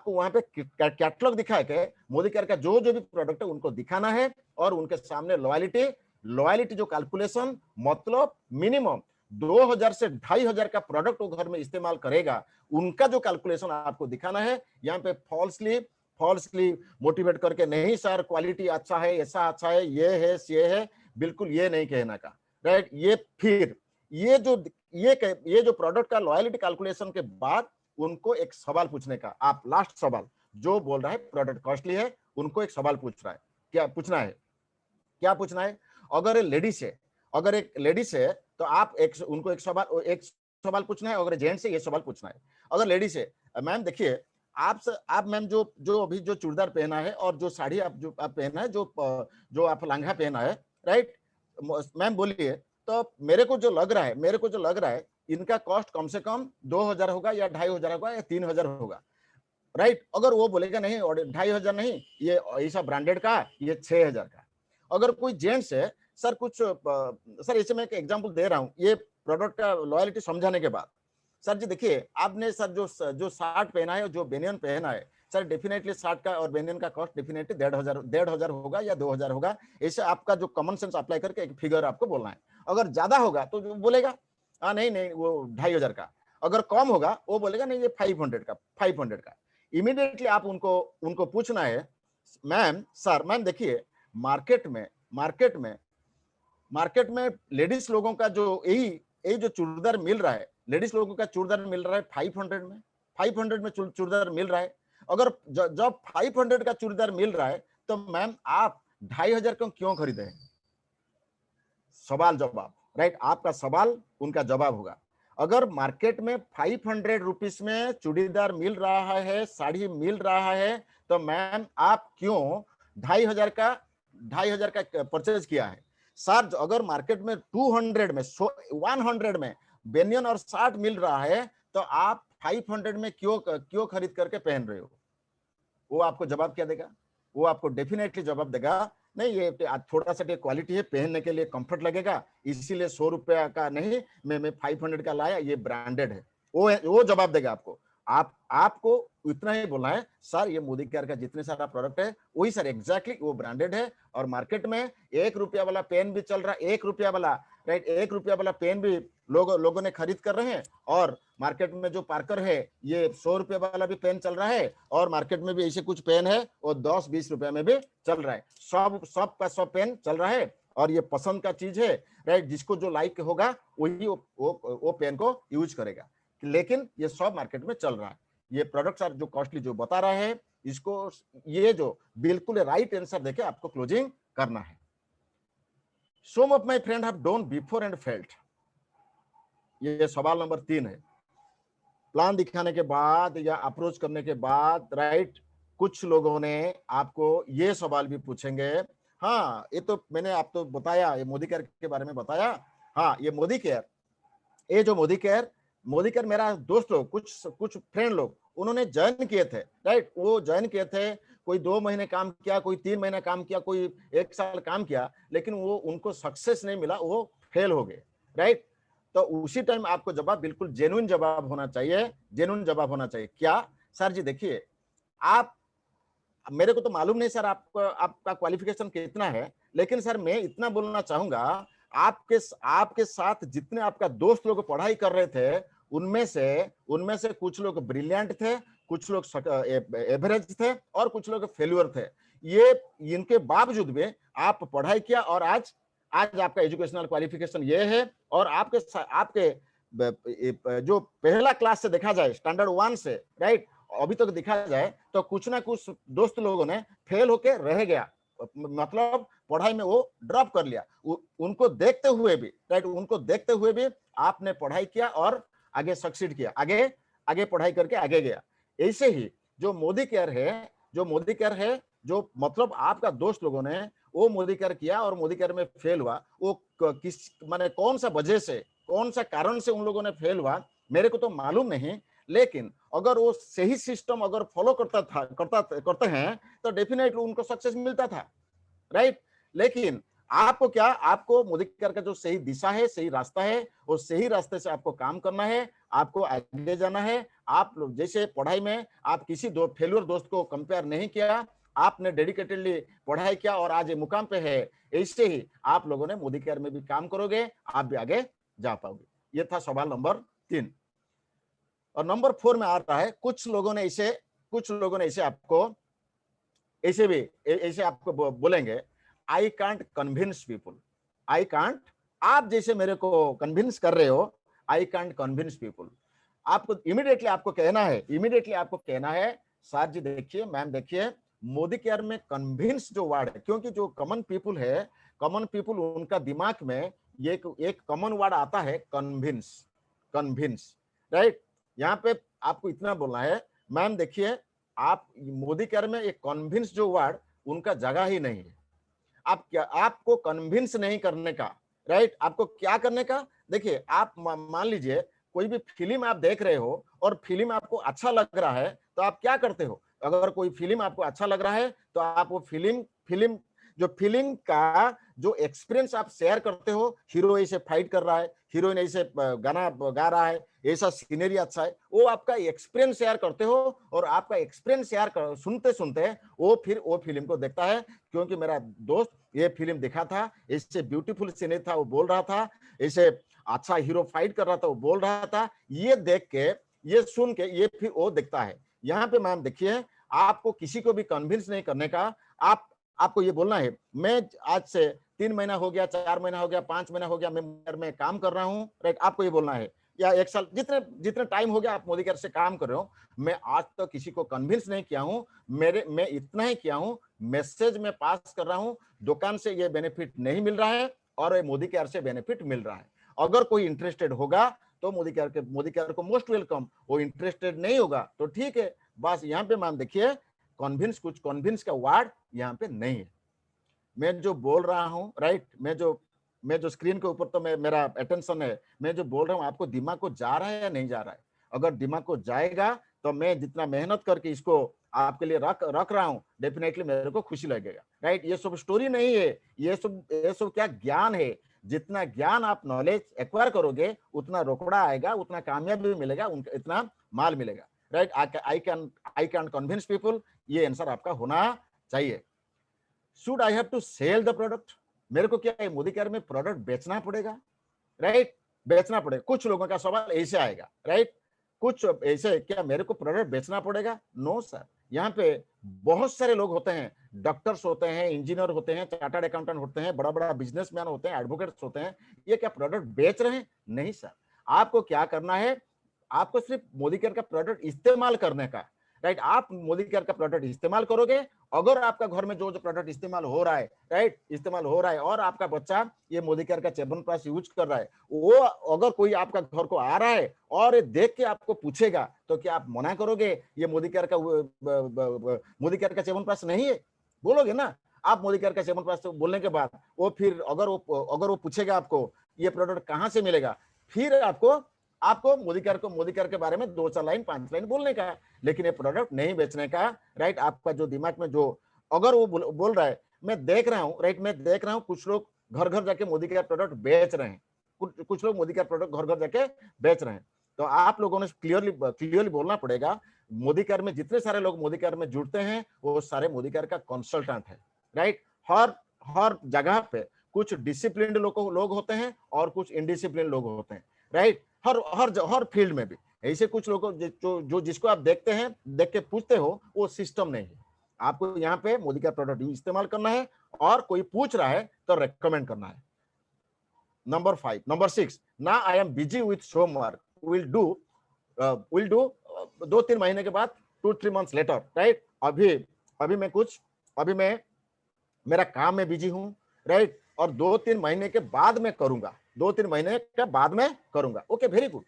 वहां पे कैटलॉग दिखा के मोदी केयर का जो भी प्रोडक्ट है उनको दिखाना है, और उनके सामने लॉयलिटी जो कैलकुलेशन, मतलब मिनिमम 2000 से 2500 का प्रोडक्ट वो घर में इस्तेमाल करेगा, उनका जो कैलकुलेशन आपको दिखाना है। यहाँ पे फॉल्सली मोटिवेट करके नहीं सर क्वालिटी अच्छा है, ऐसा अच्छा है, ये है, बिल्कुल ये नहीं कहना का, राइट। ये जो प्रोडक्ट का लॉयलिटी कैलकुलेशन के बाद उनको एक सवाल पूछने का, आप लास्ट सवाल, जो बोल रहा है प्रोडक्ट कॉस्टली है उनको एक सवाल पूछ रहा है, क्या पूछना है। अगर एक लेडीज है तो आप उनको एक सवाल पूछना है, अगर जेंट्स है ये सवाल पूछना है। अगर लेडीज है, मैम देखिए आप मैम जो अभी जो चूड़दार पहना है और जो साड़ी आप पहना है, जो आप लहंगा पहना है, राइट, मैम बोलिए, तो मेरे को जो लग रहा है इनका कॉस्ट कम से कम 2000 होगा या 2500 होगा या 3000 होगा, राइट। अगर वो बोलेगा नहीं 2500 नहीं, ये ऐसा ब्रांडेड का ये 6000 का। अगर कोई जेंट्स है, सर इसे मैं एक एग्जांपल दे रहा हूं, ये प्रोडक्ट का लॉयलिटी समझाने के बाद, सर जी देखिए आपने सर जो शर्ट पहना है और जो बेनियन पहना है, सर डेफिनेटली शर्ट का और बेनियन का कॉस्ट डेफिनेटली 1500 होगा या 2000 होगा, ऐसे आपका जो कॉमन सेंस अप्लाई करके एक फिगर आपको बोलना है। अगर ज्यादा होगा तो बोलेगा नहीं वो 2500 का, अगर कम होगा वो बोलेगा नहीं ये 500 का। इमीडिएटली आप उनको पूछना है, मैम देखिए मार्केट में लेडीज लोगों का जो यही जो चूड़दार मिल रहा है, लेडीज लोगों का चूड़दार मिल रहा है 500 में चूड़दार मिल रहा है। अगर जब 500 का चूड़दार मिल रहा है तो मैम आप 2500 को क्यों खरीदे? सवाल जवाब, राइट, आपका सवाल उनका जवाब होगा। अगर मार्केट में 500 रुपीस में चूड़ीदार मिल रहा है, साड़ी मिल रहा है, तो मैम आप क्यों 2500 का परचेज किया है? सर अगर मार्केट में 200 में 100 में बेनियन और शर्ट मिल रहा है तो आप 500 में क्यों खरीद करके पहन रहे हो? वो आपको जवाब क्या देगा? वो आपको डेफिनेटली जवाब देगा, नहीं ये थोड़ा सा क्वालिटी है, पहनने के लिए कंफर्ट लगेगा, इसीलिए 100 रुपया का नहीं, मैं 500 का लाया, ये ब्रांडेड है। वो जवाब देगा आपको। आपको इतना ही बोलना है, सर ये मोदी केयर का जितने सारा प्रोडक्ट है वही सर एग्जैक्टली वो ब्रांडेड है, और मार्केट में 1 रुपया वाला पेन भी चल रहा है, 1 रुपया वाला, राइट, 1 रुपया वाला पेन भी लोगों ने खरीद कर रहे हैं, और मार्केट में जो पार्कर है ये 100 रुपये वाला भी पेन चल रहा है, और मार्केट में भी ऐसे कुछ पेन है वो 10-20 रुपए में भी चल रहा है। सब का सब पेन चल रहा है, और ये पसंद का चीज है, राइट, जिसको जो लाइक होगा वही वो पेन को यूज करेगा। लेकिन ये सब मार्केट में चल रहा है। ये प्रोडक्ट्स जो कॉस्टली जो बता रहा है, इसको ये जो बिल्कुल राइट आंसर देके आपको क्लोजिंग करना है। Some of my friends have done before and felt, ये सवाल नंबर 3 है। प्लान दिखाने के बाद या अप्रोच करने के बाद, राइट, कुछ लोगों ने आपको ये सवाल भी पूछेंगे, हाँ ये तो मैंने आप तो बताया, ये मोदी केयर के बारे में बताया, हाँ ये मोदी केयर, ये जो मोदी केयर मेरा दोस्त लोग, कुछ फ्रेंड लोग उन्होंने ज्वाइन किए थे, राइट, वो ज्वाइन किए थे, कोई 2 महीने काम किया, कोई 3 महीने काम किया, कोई 1 साल काम किया, लेकिन वो उनको सक्सेस नहीं मिला, वो फेल हो गए, राइट। तो उसी टाइम आपको जवाब बिल्कुल जेन्युइन जवाब होना चाहिए, जेन्युइन जवाब होना चाहिए। क्या सर जी, देखिए आप, मेरे को तो मालूम नहीं सर आपका क्वालिफिकेशन कितना है, लेकिन सर मैं इतना बोलना चाहूंगा, आपके साथ जितने आपका दोस्त लोग पढ़ाई कर रहे थे, उनमें से कुछ लोग ब्रिलियंट थे, कुछ लोग एवरेज थे, और कुछ लोग फेल्यूर थे। ये इनके बावजूद भी आप पढ़ाई किया, और आज आपका एजुकेशनल क्वालिफिकेशन ये है, और आपके जो पहला क्लास से देखा जाए, स्टैंडर्ड 1 से, राइट, अभी तक देखा जाए तो कुछ ना कुछ दोस्त लोगों ने फेल होके रह गया, मतलब पढ़ाई में वो ड्रॉप कर लिया। उनको देखते हुए भी, राइट, उनको देखते हुए भी आपने पढ़ाई किया और आगे सक्सीड किया, आगे पढ़ाई करके आगे गया। ऐसे ही जो मोदी केयर है, जो मतलब आपका दोस्त लोगों ने वो मोदी केयर किया और मोदी केयर में फेल हुआ, वो किस माने कौन सा वजह से, कौन सा कारण से उन लोगों ने फेल हुआ, मेरे को तो मालूम नहीं, लेकिन अगर वो सही सिस्टम अगर फॉलो करते हैं तो डेफिनेटली उनको सक्सेस मिलता था, राइट। लेकिन आपको मोदी केयर का जो सही दिशा है, सही रास्ता है, वो सही रास्ते से आपको काम करना है, आपको आगे जाना है। आप लोग जैसे पढ़ाई में आप किसी फेल्यूर दोस्त को कंपेयर नहीं किया, आपने डेडिकेटेडली पढ़ाई किया और आज ये मुकाम पे है, ऐसे ही आप लोगों ने मोदी केयर में भी काम करोगे, आप भी आगे जा पाओगे। ये था सवाल नंबर 3। और नंबर 4 में आ रहा है, कुछ लोगों ने ऐसे आपको बोलेंगे, I can't convince people, I can't, आप जैसे मेरे को कन्विंस कर रहे हो, आई कांट कन्विंस पीपुल। आपको इमीडिएटली आपको कहना है सर जी देखिए, मैम देखिए, मोदी केयर में कन्विंस जो वर्ड है, क्योंकि जो कॉमन पीपुल उनका दिमाग में ये एक कॉमन वर्ड आता है, कन्विंस, राइट। यहाँ पे आपको इतना बोलना है, मैम देखिए, आप मोदी केयर में एक कन्विंस जो वर्ड उनका जगह ही नहीं है। आपको कन्विंस नहीं करने का, राइट, आपको क्या करने का, देखिए आप मान लीजिए कोई भी फिल्म आप देख रहे हो और फिल्म आपको अच्छा लग रहा है, तो आप क्या करते हो, अगर कोई फिल्म आपको अच्छा लग रहा है तो आप वो फिल्म का जो एक्सपीरियंस आप शेयर करते हो, हीरो ऐसे फाइट कर रहा है, हीरोइन ऐसे गाना गा रहा है, ऐसा सीनरी अच्छा है, वो आपका एक्सपीरियंस शेयर करते हो, और आपका एक्सपीरियंस शेयर सुनते सुनते वो फिर वो फिल्म को देखता है, क्योंकि मेरा दोस्त ये फिल्म देखा था, ऐसे ब्यूटीफुल सीनरी था, वो बोल रहा था, ऐसे अच्छा हीरो फाइट कर रहा था, वो बोल रहा था, ये देख के, ये सुन के, ये फिर वो देखता है। यहाँ पे मैम देखिए, आपको किसी को भी कन्विंस नहीं करने का, आपको ये बोलना है, मैं आज से 3 महीना हो गया, 4 महीना हो गया, 5 महीना हो गया, मैं काम कर रहा हूँ, राइट, आपको ये बोलना है, या 1 साल, जितने टाइम हो गया आप मोदी केयर से काम कर रहे हो, मैं आज तक तो किसी को कन्विंस नहीं किया हूँ, मैं इतना ही किया हूँ, मैसेज में पास कर रहा हूँ, दुकान से ये बेनिफिट नहीं मिल रहा है और मोदी केयर से बेनिफिट मिल रहा है। अगर कोई इंटरेस्टेड होगा तो मोदी केयर को मोस्ट वेलकम, वो इंटरेस्टेड नहीं होगा तो ठीक है। बस यहाँ पे मैम देखिए, कन्विंस का वर्ड यहाँ पे नहीं है। मैं जो बोल रहा हूँ, राइट, मैं जो स्क्रीन के ऊपर तो मेरा अटेंशन है, मैं जो बोल रहा हूँ आपको दिमाग को जा रहा है या नहीं जा रहा है। अगर दिमाग को जाएगा तो मैं जितना मेहनत करके इसको आपके लिए रख रहा हूँ, डेफिनेटली मेरे को खुशी लगेगा, राइट। ये सब स्टोरी नहीं है, ये सब क्या ज्ञान है। जितना ज्ञान आप नॉलेज एक्वायर करोगे उतना रोकड़ा आएगा, उतना कामयाबी मिलेगा, इतना माल मिलेगा, right. I can convince people, ये आंसर आपका होना चाहिए। Should I have to sell the product, मेरे को क्या मोदी केयर में प्रोडक्ट बेचना पड़ेगा, राइट। बेचना पड़ेगा, कुछ लोगों का सवाल ऐसे आएगा, राइट। कुछ ऐसे, क्या मेरे को प्रोडक्ट बेचना पड़ेगा? नो सर, यहाँ पे बहुत सारे लोग होते हैं, डॉक्टर्स होते हैं, इंजीनियर होते हैं, चार्टर्ड अकाउंटेंट होते हैं, बड़ा बड़ा बिजनेसमैन होते हैं, एडवोकेट्स होते हैं, ये क्या प्रोडक्ट बेच रहे हैं? नहीं सर। आपको क्या करना है, आपको सिर्फ मोदी केयर का प्रोडक्ट इस्तेमाल करने का, राइट। आप मोदी केयर का प्रोडक्ट इस्तेमाल करोगे, अगर आपका घर में जो प्रोडक्ट इस्तेमाल हो रहा है, राइट, इस्तेमाल हो रहा है, और आपका बच्चा ये मोदी केयर का च्यवनप्राश यूज कर रहा है, वो अगर कोई आपका घर को आ रहा है और ये देख के आपको पूछेगा, तो क्या आप मना करोगे ये मोदी केयर का च्यवनप्राश नहीं है? बोलोगे ना। आप मोदी केयर का च्यवनप्राश बोलने के बाद वो फिर अगर वो पूछेगा आपको ये प्रोडक्ट कहाँ से मिलेगा, फिर आपको मोदी केयर के बारे में 2-4 लाइन 5 लाइन बोलने का, लेकिन ये प्रोडक्ट नहीं बेचने का, राइट। आपका जो दिमाग में जो, अगर वो बोल रहा है, मैं देख रहा हूँ, राइट, मैं देख रहा हूँ कुछ लोग घर घर जाके मोदी केयर प्रोडक्ट बेच रहे हैं, कुछ लोग मोदी केयर प्रोडक्ट घर घर जाके बेच रहे हैं, तो आप लोगों ने क्लियरली बोलना पड़ेगा, मोदी केयर में जितने सारे लोग मोदी केयर में जुड़ते हैं वो सारे मोदी केयर का कंसल्टेंट है, राइट। हर जगह पे कुछ डिसिप्लिन्ड लोग होते हैं और कुछ इनडिसिप्लिन लोग होते हैं, राइट। हर फील्ड में भी ऐसे कुछ लोगों जो जिसको आप देखते हैं, देख के पूछते हो, वो सिस्टम नहीं है। आपको यहाँ पे मोदी का प्रोडक्ट इस्तेमाल करना है, और कोई पूछ रहा है तो रेकमेंड करना है। नंबर 6, ना I am busy with homework, will do 2-3 महीने के बाद, 2-3 मंथ्स लेटर, राइट। अभी मैं मेरा काम में बिजी हूँ, राइट, और 2-3 महीने के बाद में करूंगा, 2-3 महीने के बाद में करूंगा। Okay, very good.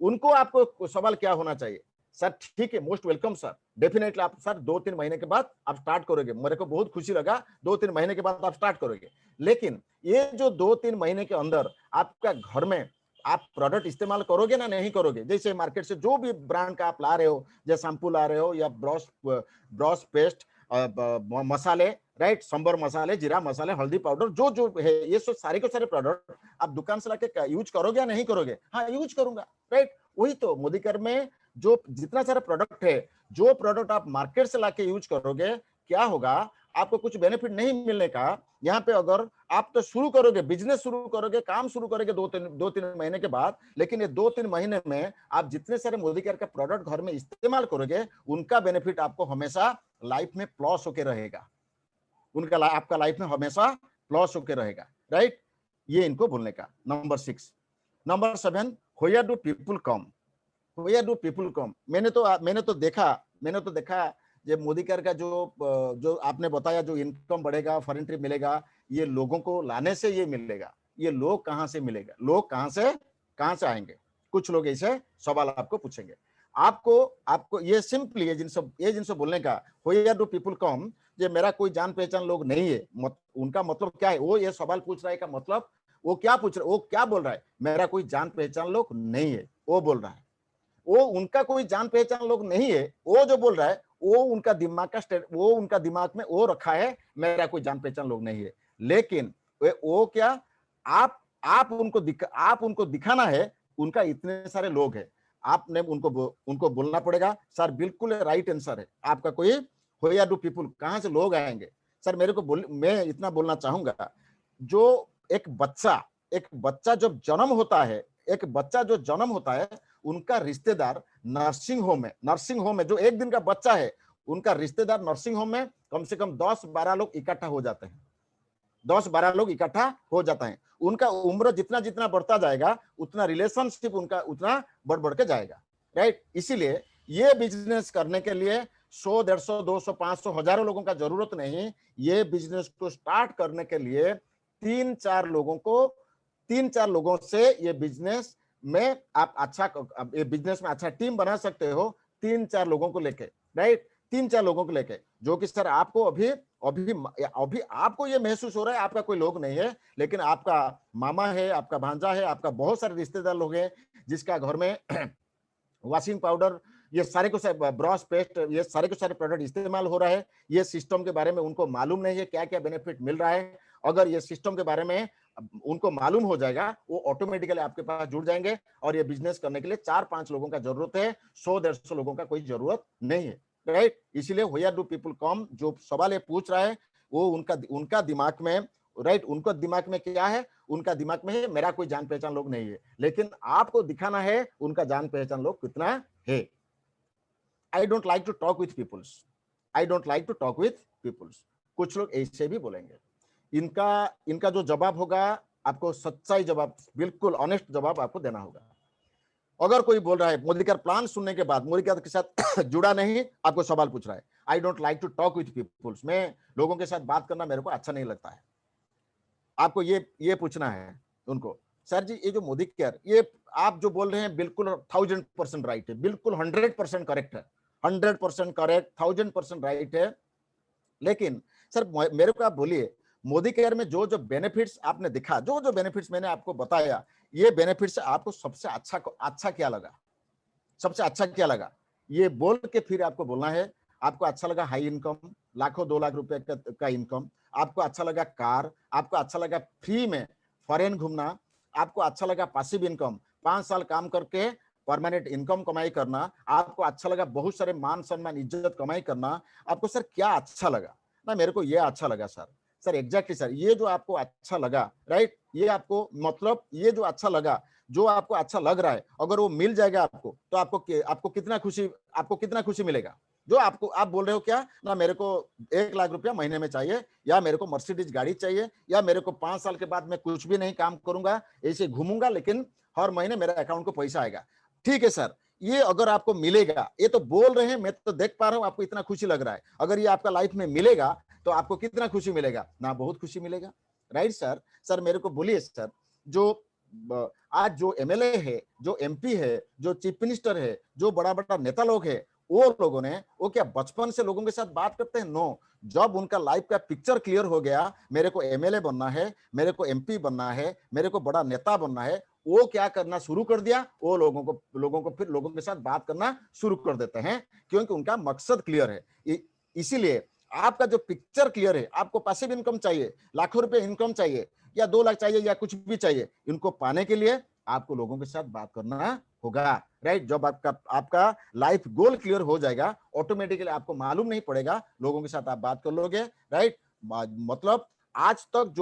उनको आपको सवाल क्या होना चाहिए? सर ठीक है, मोस्ट वेलकम सर, डेफिनेटली आप सर 2-3 महीने के बाद आप स्टार्ट करोगे, मेरे को बहुत खुशी लगा, 2-3 महीने के बाद आप स्टार्ट करोगे। लेकिन ये जो 2-3 महीने के अंदर आपका घर में आप प्रोडक्ट इस्तेमाल करोगे ना, नहीं करोगे? जैसे मार्केट से जो भी ब्रांड का आप ला रहे हो, जैसे शैम्पू ला रहे हो या ब्रश पेस्ट, मसाले, राइट, सांबर मसाले, जीरा मसाले, हल्दी पाउडर, जो है, ये सब सारे के सारे प्रोडक्ट आप दुकान से लाके यूज करोगे या नहीं करोगे? हाँ, यूज करूंगा, राइट। वही तो मोदी केयर में जो जितना सारा प्रोडक्ट है, जो प्रोडक्ट आप मार्केट से लाके यूज करोगे, क्या होगा, आपको कुछ बेनिफिट नहीं मिलने का। यहाँ पे अगर आप तो शुरू करोगे, बिजनेस शुरू करोगे, काम शुरू करोगे 2-3 महीने के बाद, लेकिन ये 2-3 महीने में आप जितने सारे मोदी केयर का प्रोडक्ट घर में इस्तेमाल करोगे, उनका बेनिफिट आपको हमेशा लाइफ में प्लस होके रहेगा, आपका लाइफ में हमेशा प्लस होके रहेगा, राइट। ये इनको बोलने का। Number 7, where do people come. मैंने तो देखा ये मोदी केयर का जो आपने बताया, जो इनकम बढ़ेगा, फॉरेन ट्रिप मिलेगा, ये लोगों को लाने से ये मिलेगा, ये लोग कहाँ से मिलेगा, लोग कहाँ से आएंगे? कुछ लोग ऐसे सवाल आपको पूछेंगे। आपको ये सिंपली ये जिनसे बोलने का, वेयर डू पीपल कम, ये मेरा कोई जान पहचान लोग नहीं है, उनका मतलब क्या है? वो ये सवाल पूछ रहा है का मतलब वो क्या बोल रहा है? मेरा कोई जान पहचान लोग नहीं है, वो बोल रहा है। वो उनका कोई जान पहचान लोग नहीं है, वो जो बोल रहा है वो उनका दिमाग में वो रखा है, मेरा कोई जान पहचान लोग नहीं है। लेकिन वो क्या, आप उनको दिखाना है उनका इतने सारे लोग हैं, आपने उनको बोलना पड़ेगा। सर बिल्कुल राइट आंसर है आपका। कोई वेयर डू पीपल, कहां से लोग आएंगे? सर मैं इतना बोलना चाहूंगा, जो एक बच्चा जब जन्म होता है, उनका रिश्तेदार नर्सिंग होम में जो एक दिन का बच्चा है, उनका रिश्तेदार नर्सिंग होम में कम से कम 10-12 लोग इकट्ठा हो जाते हैं, 10-12 लोग इकट्ठा हो जाता है। उनका उम्र जितना जितना बढ़ता जाएगा, उतना रिलेशनशिप उनका उतना बढ़ के जाएगा, राइट। इसीलिए ये बिजनेस करने के लिए 100, 150, 200, 500, हजारों लोगों का जरूरत नहीं। ये बिजनेस को स्टार्ट करने के लिए 3-4 लोगों से ये बिजनेस में आप अच्छा टीम बना सकते हो, 3-4 लोगों को लेके, राइट। 3-4 लोगों को लेके, जो कि सर आपको अभी आपको ये महसूस हो रहा है आपका कोई लोग नहीं है, लेकिन आपका मामा है, आपका भांजा है, आपका बहुत सारे रिश्तेदार लोग हैं जिसका घर में वॉशिंग पाउडर ये सारे को सारे ब्रश पेस्ट, ये सारे के सारे प्रोडक्ट इस्तेमाल हो रहा है, ये सिस्टम के बारे में उनको मालूम नहीं है क्या क्या बेनिफिट मिल रहा है। अगर ये सिस्टम के बारे में उनको मालूम हो जाएगा, वो ऑटोमेटिकली आपके पास जुड़ जाएंगे और ये बिजनेस करने के लिए 4-5 लोगों का जरूरत है, 100-150 लोगों का कोई जरूरत नहीं है, राइट। इसीलिए वेयर डू पीपल कम, जो सवाल ये पूछ रहा है वो उनका दिमाग में, राइट, उनका दिमाग में क्या है, उनका दिमाग में है मेरा कोई जान पहचान लोग नहीं है, लेकिन आपको दिखाना है उनका जान पहचान लोग कितना है। I don't like to talk with peoples, I don't like to talk with peoples. कुछ लोग ऐसे भी बोलेंगे। इनका जो जवाब होगा, आपको सच्चाई जवाब, बिल्कुल ऑनेस्ट जवाब आपको देना होगा। अगर कोई बोल रहा है मोदी का प्लान सुनने के बाद मोदी के साथ जुड़ा नहीं, आपको सवाल पूछ रहा है, I don't like to talk with peoples, मैं लोगों के साथ बात करना मेरे को अच्छा नहीं लगता है। आपको ये पूछना है उनको, सर जी ये जो मोदी केयर, ये आप जो बोल रहे हैं बिल्कुल 1000% राइट है, बिल्कुल 100% करेक्ट है, 100% करेक्ट, 1000% राइट है। लेकिन सर मेरे को आप बोलिए, मोदी केयर में जो जो बेनिफिट्स आपने दिखा, जो जो बेनिफिट्स मैंने आपको बताया, ये बेनिफिट्स आपको सबसे अच्छा क्या लगा, सबसे अच्छा क्या लगा, ये बोल के फिर आपको बोलना है। आपको अच्छा लगा हाई इनकम, लाखों 2 लाख रुपए का इनकम, आपको अच्छा लगा कार, आपको अच्छा लगा फ्री में फॉरेन घूमना, आपको अच्छा लगा पैसिव इनकम, 5 साल काम करके परमानेंट इनकम कमाई करना, आपको अच्छा लगा बहुत सारे मान सम्मान इज्जत कमाई करना, आपको सर क्या अच्छा लगा ना, मेरे को ये अच्छा लगा सर। सर एग्जैक्टली सर, ये जो आपको अच्छा लगा, राइट, ये आपको मतलब ये जो अच्छा लगा, जो आपको अच्छा लग रहा है, अगर वो मिल जाएगा आपको, तो आपको कितना खुशी मिलेगा। जो आप बोल रहे हो क्या ना, मेरे को 1 लाख रुपया महीने में चाहिए, या मेरे को मर्सिडीज गाड़ी चाहिए, या मेरे को 5 साल के बाद मैं कुछ भी नहीं काम करूंगा, ऐसे घूमूंगा, लेकिन हर महीने मेरे अकाउंट को पैसा आएगा। ठीक है सर, ये अगर आपको मिलेगा, ये तो बोल रहे हैं, मैं तो देख पा रहा हूं आपको इतना खुशी लग रहा है, अगर ये आपका लाइफ में मिलेगा तो आपको कितना खुशी मिलेगा ना, बहुत खुशी मिलेगा, राइट सर। सर मेरे को बोलिए सर, जो आज जो एमएलए है, जो एमपी है, जो चीफ मिनिस्टर है, जो बड़ा बड़ा नेता लोग है, वो लोगों ने वो क्या बचपन से लोगों के साथ बात करते हैं? नो, जब उनका लाइफ का पिक्चर क्लियर हो गया, मेरे को एमएलए बनना है, मेरे को एमपी बनना है, मेरे को बड़ा नेता बनना है, वो क्या करना शुरू कर दिया, वो लोगों को फिर लोगों के साथ बात करना शुरू कर देते हैं, क्योंकि उनका मकसद क्लियर है। इसीलिए आपका जो पिक्चर क्लियर है, आपको पैसिव इनकम चाहिए, लाखों रुपए इनकम चाहिए, या 2 लाख चाहिए, या कुछ भी चाहिए, इनको पाने के लिए आपको लोगों के साथ बात करना होगा, राइट। जब आपका लाइफ गोल क्लियर हो जाएगा, ऑटोमेटिकली आपको मालूम नहीं पड़ेगा, लोगों के साथ आप बात कर लोगे, राइट। मतलब आज तक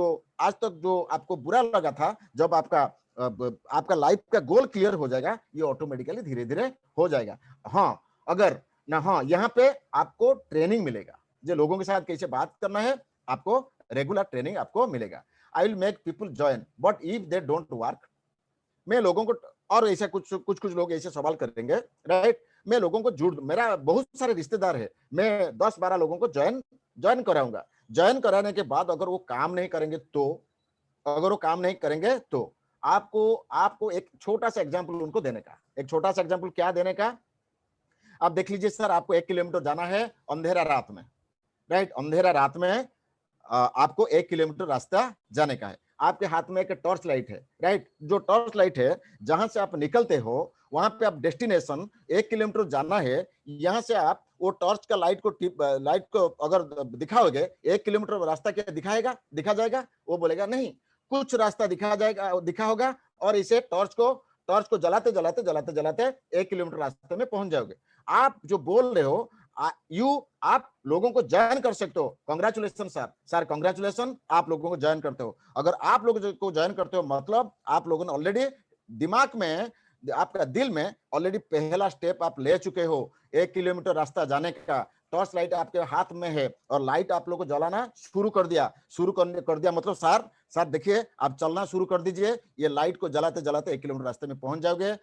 जो आपको बुरा लगा था, जब आपका लाइफ का गोल क्लियर हो जाएगा, ये ऑटोमेटिकली धीरे धीरे हो जाएगा। हाँ, अगर ना, हाँ, यहाँ पे आपको ट्रेनिंग मिलेगा, जो लोगों के साथ कैसे बात करना है, आपको रेगुलर ट्रेनिंग आपको मिलेगा। I will make people join, but if they don't work, मैं लोगों को, और ऐसा कुछ लोग ऐसे सवाल करेंगे, राइट, मैं लोगों को मेरा बहुत सारे रिश्तेदार है, मैं 10-12 लोगों को ज्वाइन कराऊंगा। ज्वाइन कराने के बाद अगर वो काम नहीं करेंगे तो आपको एक छोटा सा एग्जाम्पल उनको देने का, एक छोटा सा एग्जाम्पल क्या देने का, आप देख लीजिए सर, आपको 1 किलोमीटर जाना है अंधेरा रात में, राइट, अंधेरा रात में आपको 1 किलोमीटर रास्ता जाने का है, आपके हाथ में एक टॉर्च लाइट है, राइट, जो टॉर्च लाइट है, जहां से आप निकलते हो वहां पे आप डेस्टिनेशन 1 किलोमीटर जाना है, यहां से आप वो टॉर्च का लाइट को अगर दिखाओगे, 1 किलोमीटर रास्ता क्या दिखा जाएगा? वो बोलेगा नहीं, कुछ रास्ता दिखा होगा, और इसे टॉर्च को जलाते 1 किलोमीटर रास्ते में पहुंच जाओगे। आप जो बोल रहे हो, आप लोगों को ज्वाइन कर सकते हो, कांग्रेचुलेशन सर, कांग्रेचुलेशन, आप लोगों को ज्वाइन करते हो। अगर आप लोगों को ज्वाइन करते हो, मतलब आप लोगों ने ऑलरेडी दिमाग में, आपका दिल में ऑलरेडी पहला स्टेप आप ले चुके हो, 1 किलोमीटर रास्ता जाने का। टॉर्च लाइट आपके हाथ में है और लाइट आप लोगों को जलाना शुरू कर दिया, मतलब सर देखिए, आप चलना शुरू कर दीजिए, ये लाइट को जलाते 1 किलोमीटर रास्ते में पहुंच जाओगे।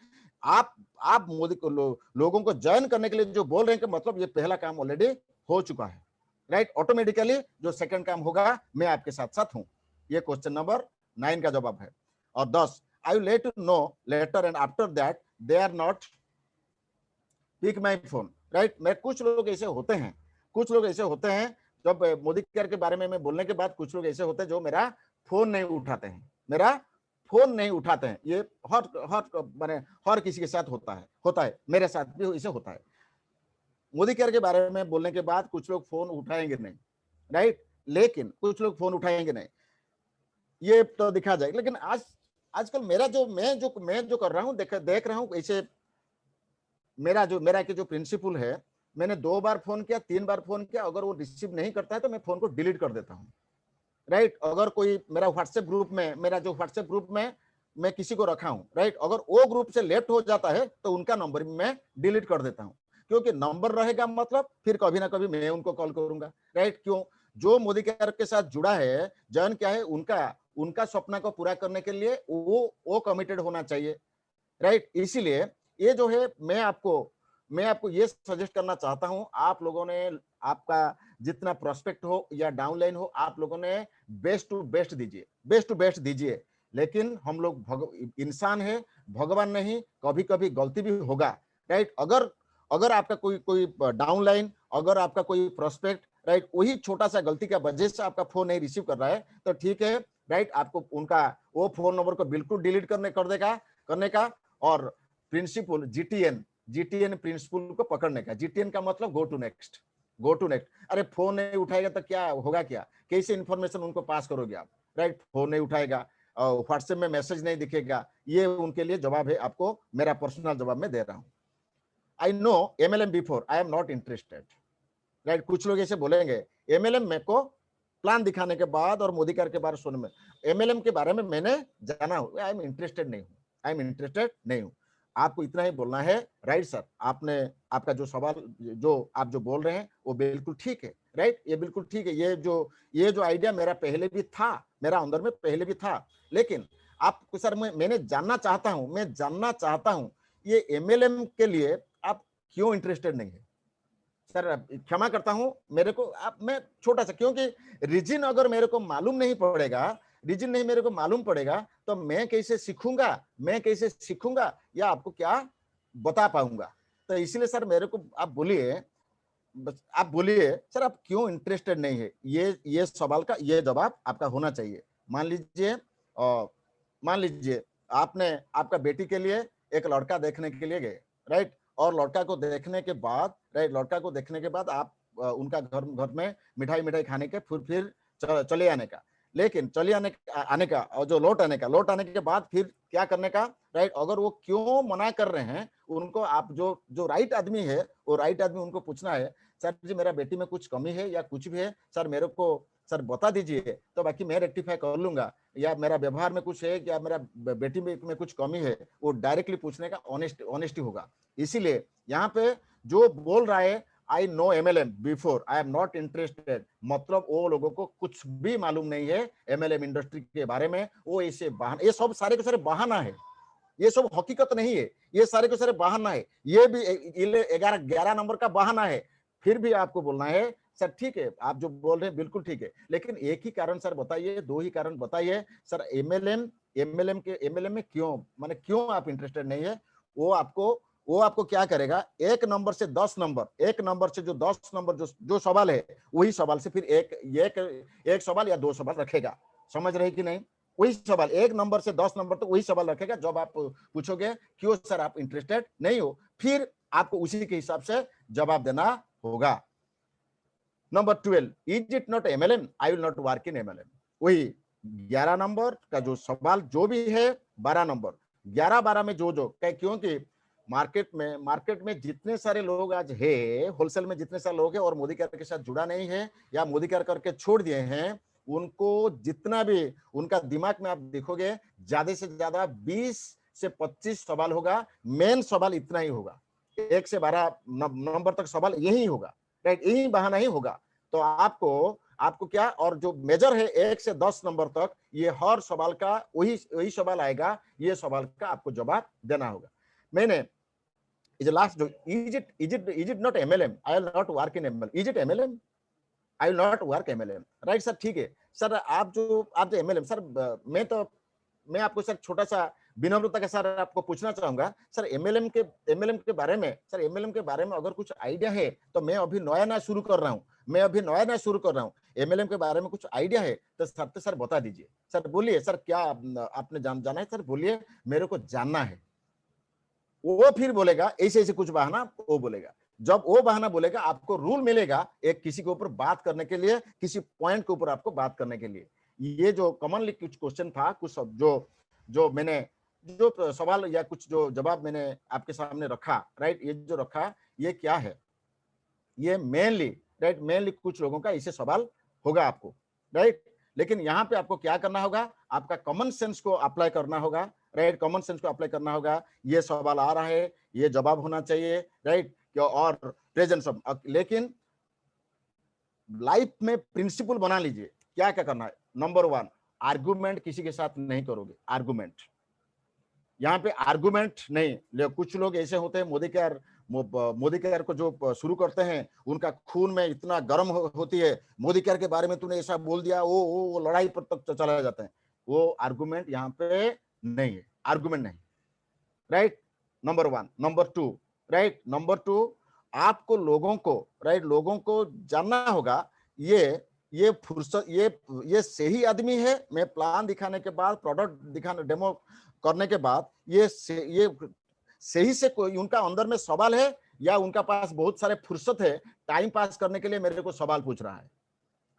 आप मोदी को लोगों को ज्वाइन करने के लिए जो बोल रहे हैं कि मतलब ये पहला काम ऑलरेडी हो चुका है, राइट। ऑटोमेटिकली जो सेकंड काम होगा, मैं आपके साथ हूं। ये क्वेश्चन नंबर 9 का जवाब है। और 10, I will let you know later and after that they are not pick my phone, right. मैं कुछ लोग ऐसे होते हैं, जब मोदी केयर के बारे में मैं बोलने के बाद कुछ लोग ऐसे होते हैं जो मेरा फोन नहीं उठाते हैं। ये हर किसी के साथ होता है, मेरे साथ भी इसे होता है। मोदी केयर के बारे में बोलने के बाद कुछ लोग फोन उठाएंगे नहीं, राइट, लेकिन कुछ लोग फोन उठाएंगे नहीं, ये तो दिखा जाएगा। लेकिन आजकल मेरा जो मैं जो कर रहा हूँ, देख रहा हूँ ऐसे, मेरा के जो प्रिंसिपल है, मैंने 2 बार फोन किया, 3 बार फोन किया, अगर वो रिसीव नहीं करता है तो मैं फोन को डिलीट कर देता हूँ, राइट। अगर कोई मेरा व्हाट्सएप ग्रुप में, मेरा जो व्हाट्सएप ग्रुप में मैं किसी को रखा हूँ, राइट, अगर वो ग्रुप से लेफ्ट हो जाता है तो उनका नंबर भी मैं डिलीट कर देता हूँ, क्योंकि नंबर रहेगा मतलब फिर कभी ना कभी मैं उनको कॉल करूंगा, राइट। क्यों? जो मोदी केयर के साथ जुड़ा है, जन क्या है, उनका सपना को पूरा करने के लिए वो कमिटेड होना चाहिए, राइट। इसीलिए ये जो है, मैं आपको ये सजेस्ट करना चाहता हूं, आप लोगों ने, आपका जितना प्रोस्पेक्ट हो या डाउनलाइन हो, आप लोगों ने बेस्ट टू बेस्ट दीजिए, बेस्ट टू बेस्ट दीजिए। लेकिन हम लोग इंसान है, भगवान नहीं, कभी कभी गलती भी होगा, राइट। अगर आपका कोई डाउनलाइन, अगर आपका कोई प्रोस्पेक्ट, राइट, वही छोटा सा गलती का वजह से आपका फोन नहीं रिसीव कर रहा है तो ठीक है, राइट, आपको उनका वो फोन नंबर को बिल्कुल डिलीट करने का और प्रिंसिपल जीटीएन प्रिंसिपल को पकड़ने का। जीटीएन का मतलब गो टू नेक्स्ट। अरे फोन नहीं उठाएगा तो क्या होगा, क्या कैसे इंफॉर्मेशन उनको पास करोगे आप, राइट। फोन नहीं उठाएगा, व्हाट्सएप में मैसेज नहीं दिखेगा, ये उनके लिए जवाब है, आपको मेरा पर्सनल जवाब मैं दे रहा हूँ। I know MLM before, I am not interested, right. कुछ लोग ऐसे बोलेंगे एमएलएम मेरे को प्लान दिखाने के बाद और मोदी केयर के बारे सुनने में, एमएलएम के बारे में मैंने जाना हूं, आई एम इंटरेस्टेड नहीं हूं। आपको इतना ही बोलना है, राइट सर, आपका जो सवाल, जो आप जो बोल रहे हैं वो बिल्कुल ठीक है, राइट, ये बिल्कुल ठीक है। ये जो आइडिया मेरा पहले भी था, मेरा अंदर में पहले भी था, लेकिन आपको सर मैं जानना चाहता हूं ये एमएलएम के लिए आप क्यों इंटरेस्टेड नहीं है सर। क्षमा करता हूं, मेरे को मैं छोटा सा, क्योंकि रीजन अगर मेरे को मालूम नहीं पड़ेगा तो मैं कैसे सीखूंगा या आपको क्या बता पाऊंगा। तो इसलिए सर मेरे को आप बोलिए सर, आप क्यों इंटरेस्टेड नहीं है, ये सवाल का ये जवाब आपका होना चाहिए। मान लीजिए आपने आपका बेटी के लिए एक लड़का देखने के लिए गए, राइट, और लड़का को देखने के बाद आप उनका घर में मिठाई खाने के फिर चले आने का, लेकिन चले आने का और जो लौट आने के बाद फिर क्या करने का, राइट। अगर वो क्यों मना कर रहे हैं उनको, आप जो राइट आदमी है, वो राइट आदमी उनको पूछना है, सर जी मेरा बेटी में कुछ कमी है या कुछ भी है सर, मेरे को सर बता दीजिए, तो बाकी मैं रेक्टिफाई कर लूंगा, या मेरा व्यवहार में कुछ है, या मेरा बेटी में कुछ कमी है, वो डायरेक्टली पूछने का ऑनेस्टी होगा। इसीलिए यहाँ पे जो बोल रहा है I know MLM before, I am not interested, मतलब वो लोगों को कुछ भी मालूम नहीं है एमएलएम इंडस्ट्री के बारे में। वो ऐसे बहाना, ये सब सारे के सारे बहाना है, ये सब हकीकत नहीं है, ये सारे के सारे बहाना है, ये भी 11 नंबर का बहाना है। फिर भी आपको बोलना है सर ठीक है, आप जो बोल रहे हैं बिल्कुल ठीक है, लेकिन एक ही कारण सर बताइए, 2 ही कारण बताइए सर, एमएलएम में क्यों, माने क्यों आप इंटरेस्टेड नहीं है। वो आपको क्या करेगा, 1 नंबर से 10 नंबर, 1 नंबर से जो 10 नंबर जो सवाल है, वही सवाल से फिर एक सवाल या 2 सवाल रखेगा, समझ रहे कि नहीं। वही सवाल 1 नंबर से 10 नंबर तो वही सवाल रखेगा। जब आप पूछोगे क्यों सर आप इंटरेस्टेड नहीं हो, फिर आपको उसी के हिसाब से जवाब देना होगा। Number 12, is it not MLM, I will not work in MLM. वही 11 नंबर का जो सवाल जो भी है, 12 नंबर 11-12 में जो क्योंकि मार्केट में जितने सारे लोग आज है, होलसेल में जितने सारे लोग हैं और मोदी केयर के साथ जुड़ा नहीं है या मोदी केयर करके छोड़ दिए हैं, उनको जितना भी उनका दिमाग में आप देखोगे, ज्यादा से ज्यादा 20 से 25 सवाल होगा। मेन सवाल इतना ही होगा, 1 से 12 नंबर तक सवाल यही होगा, राइट, यही बहाना ही होगा। तो आपको क्या, और जो मेजर है 1 से 10 नंबर तक, ये हर सवाल का वही सवाल आएगा, ये सवाल का आपको जवाब देना होगा। मैंने इज लास्ट जो is it not MLM, I will not work in MLM, is it MLM, I will not work MLM, right sir, ठीक है सर। आप जो एमएलएम सर, मैं आपको सर छोटा सा विनम्रता के साथ आपको पूछना चाहूंगा सर, एमएलएम के बारे में सर, एमएलएम के बारे में अगर कुछ आइडिया है तो मैं अभी नया शुरू कर रहा हूँ, एमएलएम के बारे में कुछ आइडिया है तो सर बता दीजिए। सर बोलिए सर, क्या आपने जाना है सर, बोलिए मेरे को जानना है। वो फिर बोलेगा ऐसे कुछ बहाना वो बोलेगा, जब वो बहाना बोलेगा आपको रूल मिलेगा एक किसी के ऊपर बात करने के लिए, किसी पॉइंट के ऊपर आपको बात करने के लिए। ये जो कॉमनली कुछ क्वेश्चन था, कुछ जो जो मैंने जो सवाल या कुछ जो जवाब मैंने आपके सामने रखा, राइट, ये जो रखा ये क्या है, ये मेनली, राइट, मेनली कुछ लोगों का इसे सवाल होगा आपको, राइट। लेकिन यहाँ पे आपको क्या करना होगा, आपका कॉमन सेंस को अप्लाई करना होगा, राइट, कॉमन सेंस को अप्लाई करना होगा। ये सवाल आ रहा है, ये जवाब होना चाहिए, राइट, और प्रेजेंट सब। लेकिन लाइफ में प्रिंसिपल बना लीजिए, क्या क्या करना है। नंबर 1, आर्गुमेंट किसी के साथ नहीं करोगे, आर्गुमेंट, यहाँ पे आर्गुमेंट नहीं। कुछ लोग ऐसे होते हैं, मोदी केयर को जो शुरू करते हैं, उनका खून में इतना गर्म होती है, मोदी केयर के बारे में तूने ऐसा बोल दिया, वो लड़ाई पर तक चला जाते हैं। वो आर्गुमेंट यहाँ पे नहीं है, आर्गुमेंट नहीं, right, number 1। Number 2, right, number 2, आपको लोगों को, राइट, लोगों को जानना होगा ये फुर्सत, ये सही आदमी है। मैं प्लान दिखाने के बाद, प्रोडक्ट दिखाने, डेमो करने के बाद ये सही से कोई उनका अंदर में सवाल है, या उनका पास बहुत सारे फुर्सत है, टाइम पास करने के लिए मेरे को सवाल पूछ रहा है,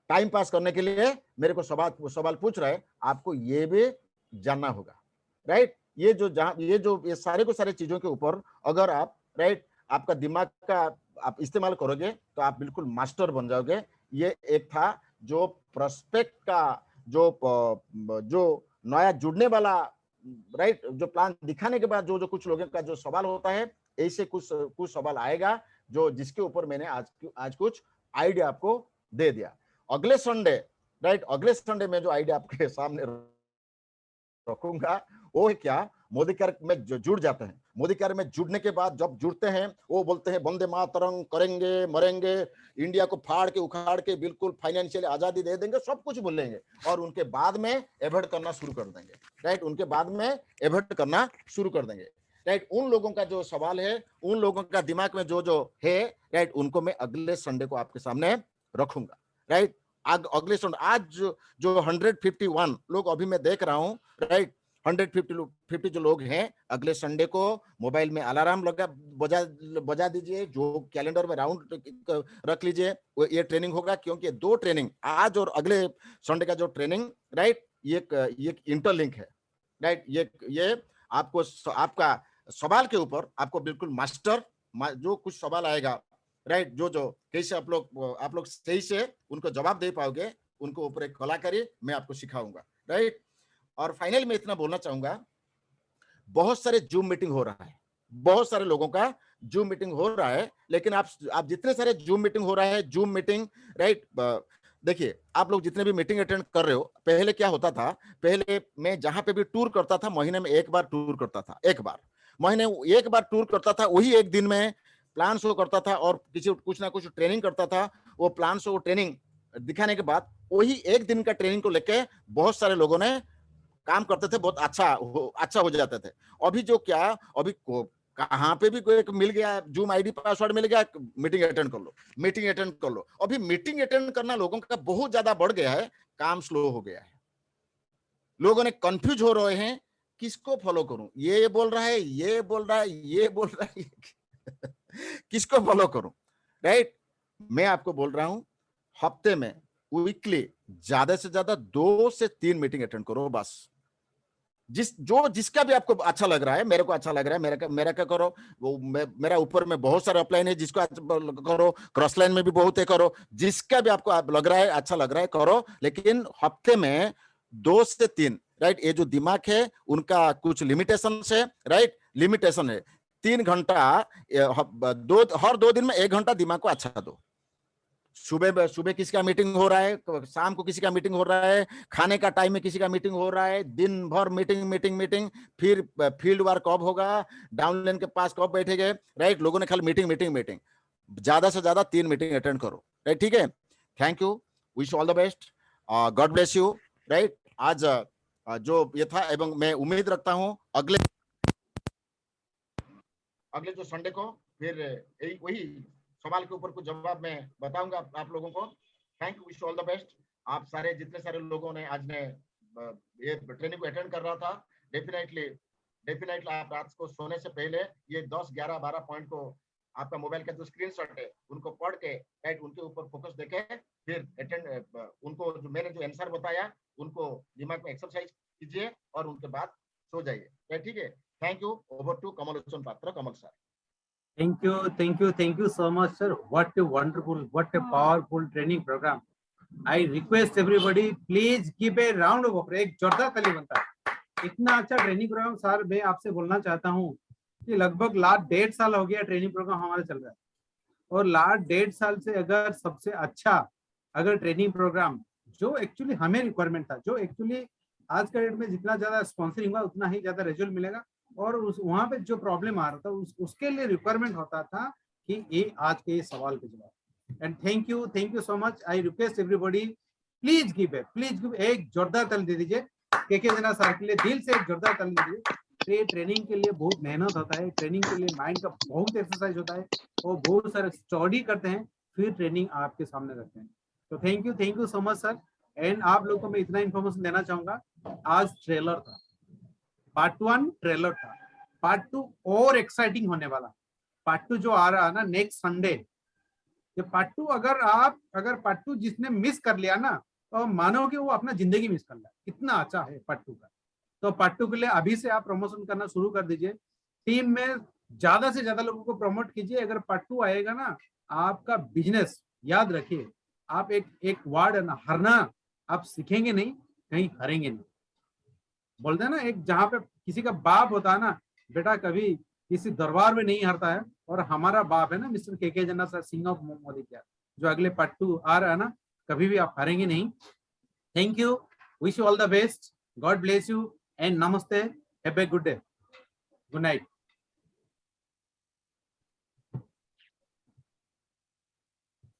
टाइम पास करने के लिए मेरे को सवाल पूछ रहा है। आपको ये भी जानना होगा, राइट। ये सारे को सारे चीजों के ऊपर अगर आप, राइट, आपका दिमाग का आप इस्तेमाल करोगे तो आप बिल्कुल मास्टर बन जाओगे। ये एक था जो प्रोस्पेक्ट का जो नया जुड़ने वाला, राइट, जो प्लान दिखाने के बाद जो कुछ लोगों का जो सवाल होता है, ऐसे कुछ सवाल आएगा जो जिसके ऊपर मैंने आज कुछ आइडिया आपको दे दिया। अगले संडे, राइट, अगले संडे में जो आइडिया आपके सामने रखूंगा वो है क्या, मोदी केयर में जो जुड़ जाते हैं, मोदी केयर में जुड़ने के बाद जब जुड़ते हैं वो बोलते हैं वंदे मातरम करेंगे, मरेंगे, इंडिया को फाड़ के उखाड़ के बिल्कुल फाइनेंशियल आजादी दे देंगे, सब कुछ बोलेंगे, और उनके बाद में एवॉइड करना शुरू कर देंगे, राइट, उनके बाद में एवॉइड करना शुरू कर देंगे, राइट। उन लोगों का जो सवाल है, उन लोगों का दिमाग में जो है, राइट, उनको मैं अगले संडे को आपके सामने रखूंगा, राइट। अगले संडे, आज जो 151 लोग अभी मैं देख रहा हूँ, राइट, 150 जो लोग हैं, अगले संडे को मोबाइल में अलार्म बजा दीजिए, जो कैलेंडर में राउंड रख लीजिए, ये ट्रेनिंग होगा। क्योंकि 2 ट्रेनिंग, आज और अगले संडे का जो ट्रेनिंग, राइट, ये इंटरलिंक है, राइट। ये आपको आपका सवाल के ऊपर आपको बिल्कुल मास्टर, जो कुछ सवाल आएगा, राइट, जो कैसे आप लोग सही से उनको जवाब दे पाओगे, उनको ऊपर एक कलाकारी मैं आपको सिखाऊंगा, राइट। और फाइनल में इतना बोलना चाहूंगा, बहुत सारे जूम मीटिंग हो रहा है, बहुत सारे लोगों का जूम मीटिंग हो रहा है, लेकिन आप जितने सारे जूम मीटिंग हो रहा है, जूम मीटिंग, राइट, देखिए आप लोग जितने भी मीटिंग अटेंड कर रहे हो, पहले क्या होता था, पहले मैं जहां पे भी टूर करता था, महीने में एक बार टूर करता था, महीने एक बार टूर करता था, वही एक दिन में प्लान शो करता था और कुछ ना कुछ ट्रेनिंग करता था। वो प्लान शो ट्रेनिंग दिखाने के बाद वही एक दिन का ट्रेनिंग को लेके बहुत सारे लोगों ने काम करते थे, बहुत अच्छा हो जाते थे। अभी जो क्या, अभी कहाँ पे भी कोई मिल गया, जूम आईडी पासवर्ड मिल गया, मीटिंग अटेंड कर लो। अभी मीटिंग अटेंड करना लोगों का बहुत ज्यादा बढ़ गया है, काम स्लो हो गया है, लोगों ने कंफ्यूज हो रहे हैं, किसको फॉलो करूं, ये बोल रहा है, ये बोल रहा है, ये बोल रहा है किसको फॉलो करूं, राइट। मैं आपको बोल रहा हूं, हफ्ते में वीकली ज्यादा से ज्यादा 2 से 3 मीटिंग अटेंड करो बस। जिसका भी आपको अच्छा लग रहा है, मेरे को अच्छा लग रहा है, मेरा क्या करो, वो मेरा ऊपर में बहुत सारे अपलाइन है, जिसको करो, क्रॉस लाइन में भी बहुत है, करो, जिसका भी आपको लग रहा है, अच्छा लग रहा है, करो। लेकिन हफ्ते में 2 से 3, राइट, ये जो दिमाग है उनका कुछ लिमिटेशन है, राइट, लिमिटेशन है। 3 घंटा हर 2 दिन में 1 घंटा दिमाग को अच्छा दो। सुबह किसी का मीटिंग हो रहा है, शाम को किसी का मीटिंग हो रहा है, खाने का टाइम में किसी का मीटिंग हो रहा है, दिन भर मीटिंग, फिर फील्ड वर्क कब होगा, डाउनलाइन के पास कब बैठेंगे, राइट, लोगों ने खाली मीटिंग। ज्यादा से ज्यादा 3 मीटिंग अटेंड करो, राइट, ठीक है। Thank you, wish all the best, God bless you, right. आज जो ये था, एवं मैं उम्मीद रखता हूं अगले जो संडे को फिर वही सवाल के ऊपर कुछ जवाब मैं बताऊंगा आप लोगों को। Thank you, wish all the best. आप सारे जितने सारे लोगों ने आज ने ये ट्रेनिंग को अटेंड कर रहा था, डेफिनेटली आप रात को सोने से पहले ये 10, 11, 12 पॉइंट को आपका मोबाइल का जो स्क्रीनशॉट है उनको पढ़ के राइट उनके ऊपर फोकस देके फिर अटेंड उनको जो मैंने जो आंसर बताया उनको दिमाग में एक्सरसाइज कीजिए और उनके बाद सो जाइए, ठीक है। Thank you. ओवर टू कमल लोचन पात्र, कमल sir. Thank you so much, sir. What a wonderful, what a powerful training program. I request everybody, please give a round of applause. एक जोरदार ताली बनता है। इतना अच्छा ट्रेनिंग प्रोग्राम सर, मैं आपसे बोलना चाहता हूँ कि लगभग लास्ट 1.5 साल हो गया ट्रेनिंग प्रोग्राम हमारा चल रहा है, और लास्ट 1.5 साल से अगर सबसे अच्छा अगर ट्रेनिंग प्रोग्राम जो एक्चुअली हमें रिक्वायरमेंट था, जो एक्चुअली आज के डेट में जितना ज्यादा स्पॉन्सरिंग हुआ उतना ही ज्यादा रिजल्ट मिलेगा, और वहां पे जो प्रॉब्लम आ रहा था उसके लिए रिक्वायरमेंट होता था कि ये आज के सवाल के जवाब। And thank you so much. I request everybody, please give एक जोरदार ताली दे दीजिए के जना सर के लिए, दिल से एक जोरदार ताली दे दीजिए। ट्रेनिंग के लिए बहुत मेहनत होता है, ट्रेनिंग के लिए माइंड का बहुत एक्सरसाइज होता है, और बहुत सारे स्टडी करते हैं फिर ट्रेनिंग आपके सामने रखते हैं। तो thank you so much sir. And आप लोगों को मैं इतना इन्फॉर्मेशन देना चाहूंगा, आज ट्रेलर था, पार्ट 1 ट्रेलर था, पार्ट 2 और एक्साइटिंग होने वाला। पार्ट 2 जो आ रहा है ना नेक्स्ट संडे, ये पार्ट 2 अगर पार्ट 2 जिसने मिस कर लिया ना, तो मानो कि वो अपना जिंदगी मिस कर लिया, इतना अच्छा है पार्ट 2 का। तो पार्ट 2 के लिए अभी से आप प्रमोशन करना शुरू कर दीजिए, टीम में ज्यादा से ज्यादा लोगों को प्रमोट कीजिए। अगर पार्ट 2 आएगा ना, आपका बिजनेस, याद रखिए आप एक वर्ड है ना, हारना आप सीखेंगे नहीं, कहीं हारेंगे नहीं। बोलते हैं ना, एक जहाँ पे किसी का बाप होता है ना, बेटा कभी किसी दरबार में नहीं हारता है, और हमारा बाप है ना मिस्टर के जना सर, सिंह ऑफ मोदी क्या, जो अगले पार्ट 2 आ रहा है ना, कभी भी आप हारेंगे नहीं। Thank you, wish you all the best, God bless you and नमस्ते, have a good day, good night.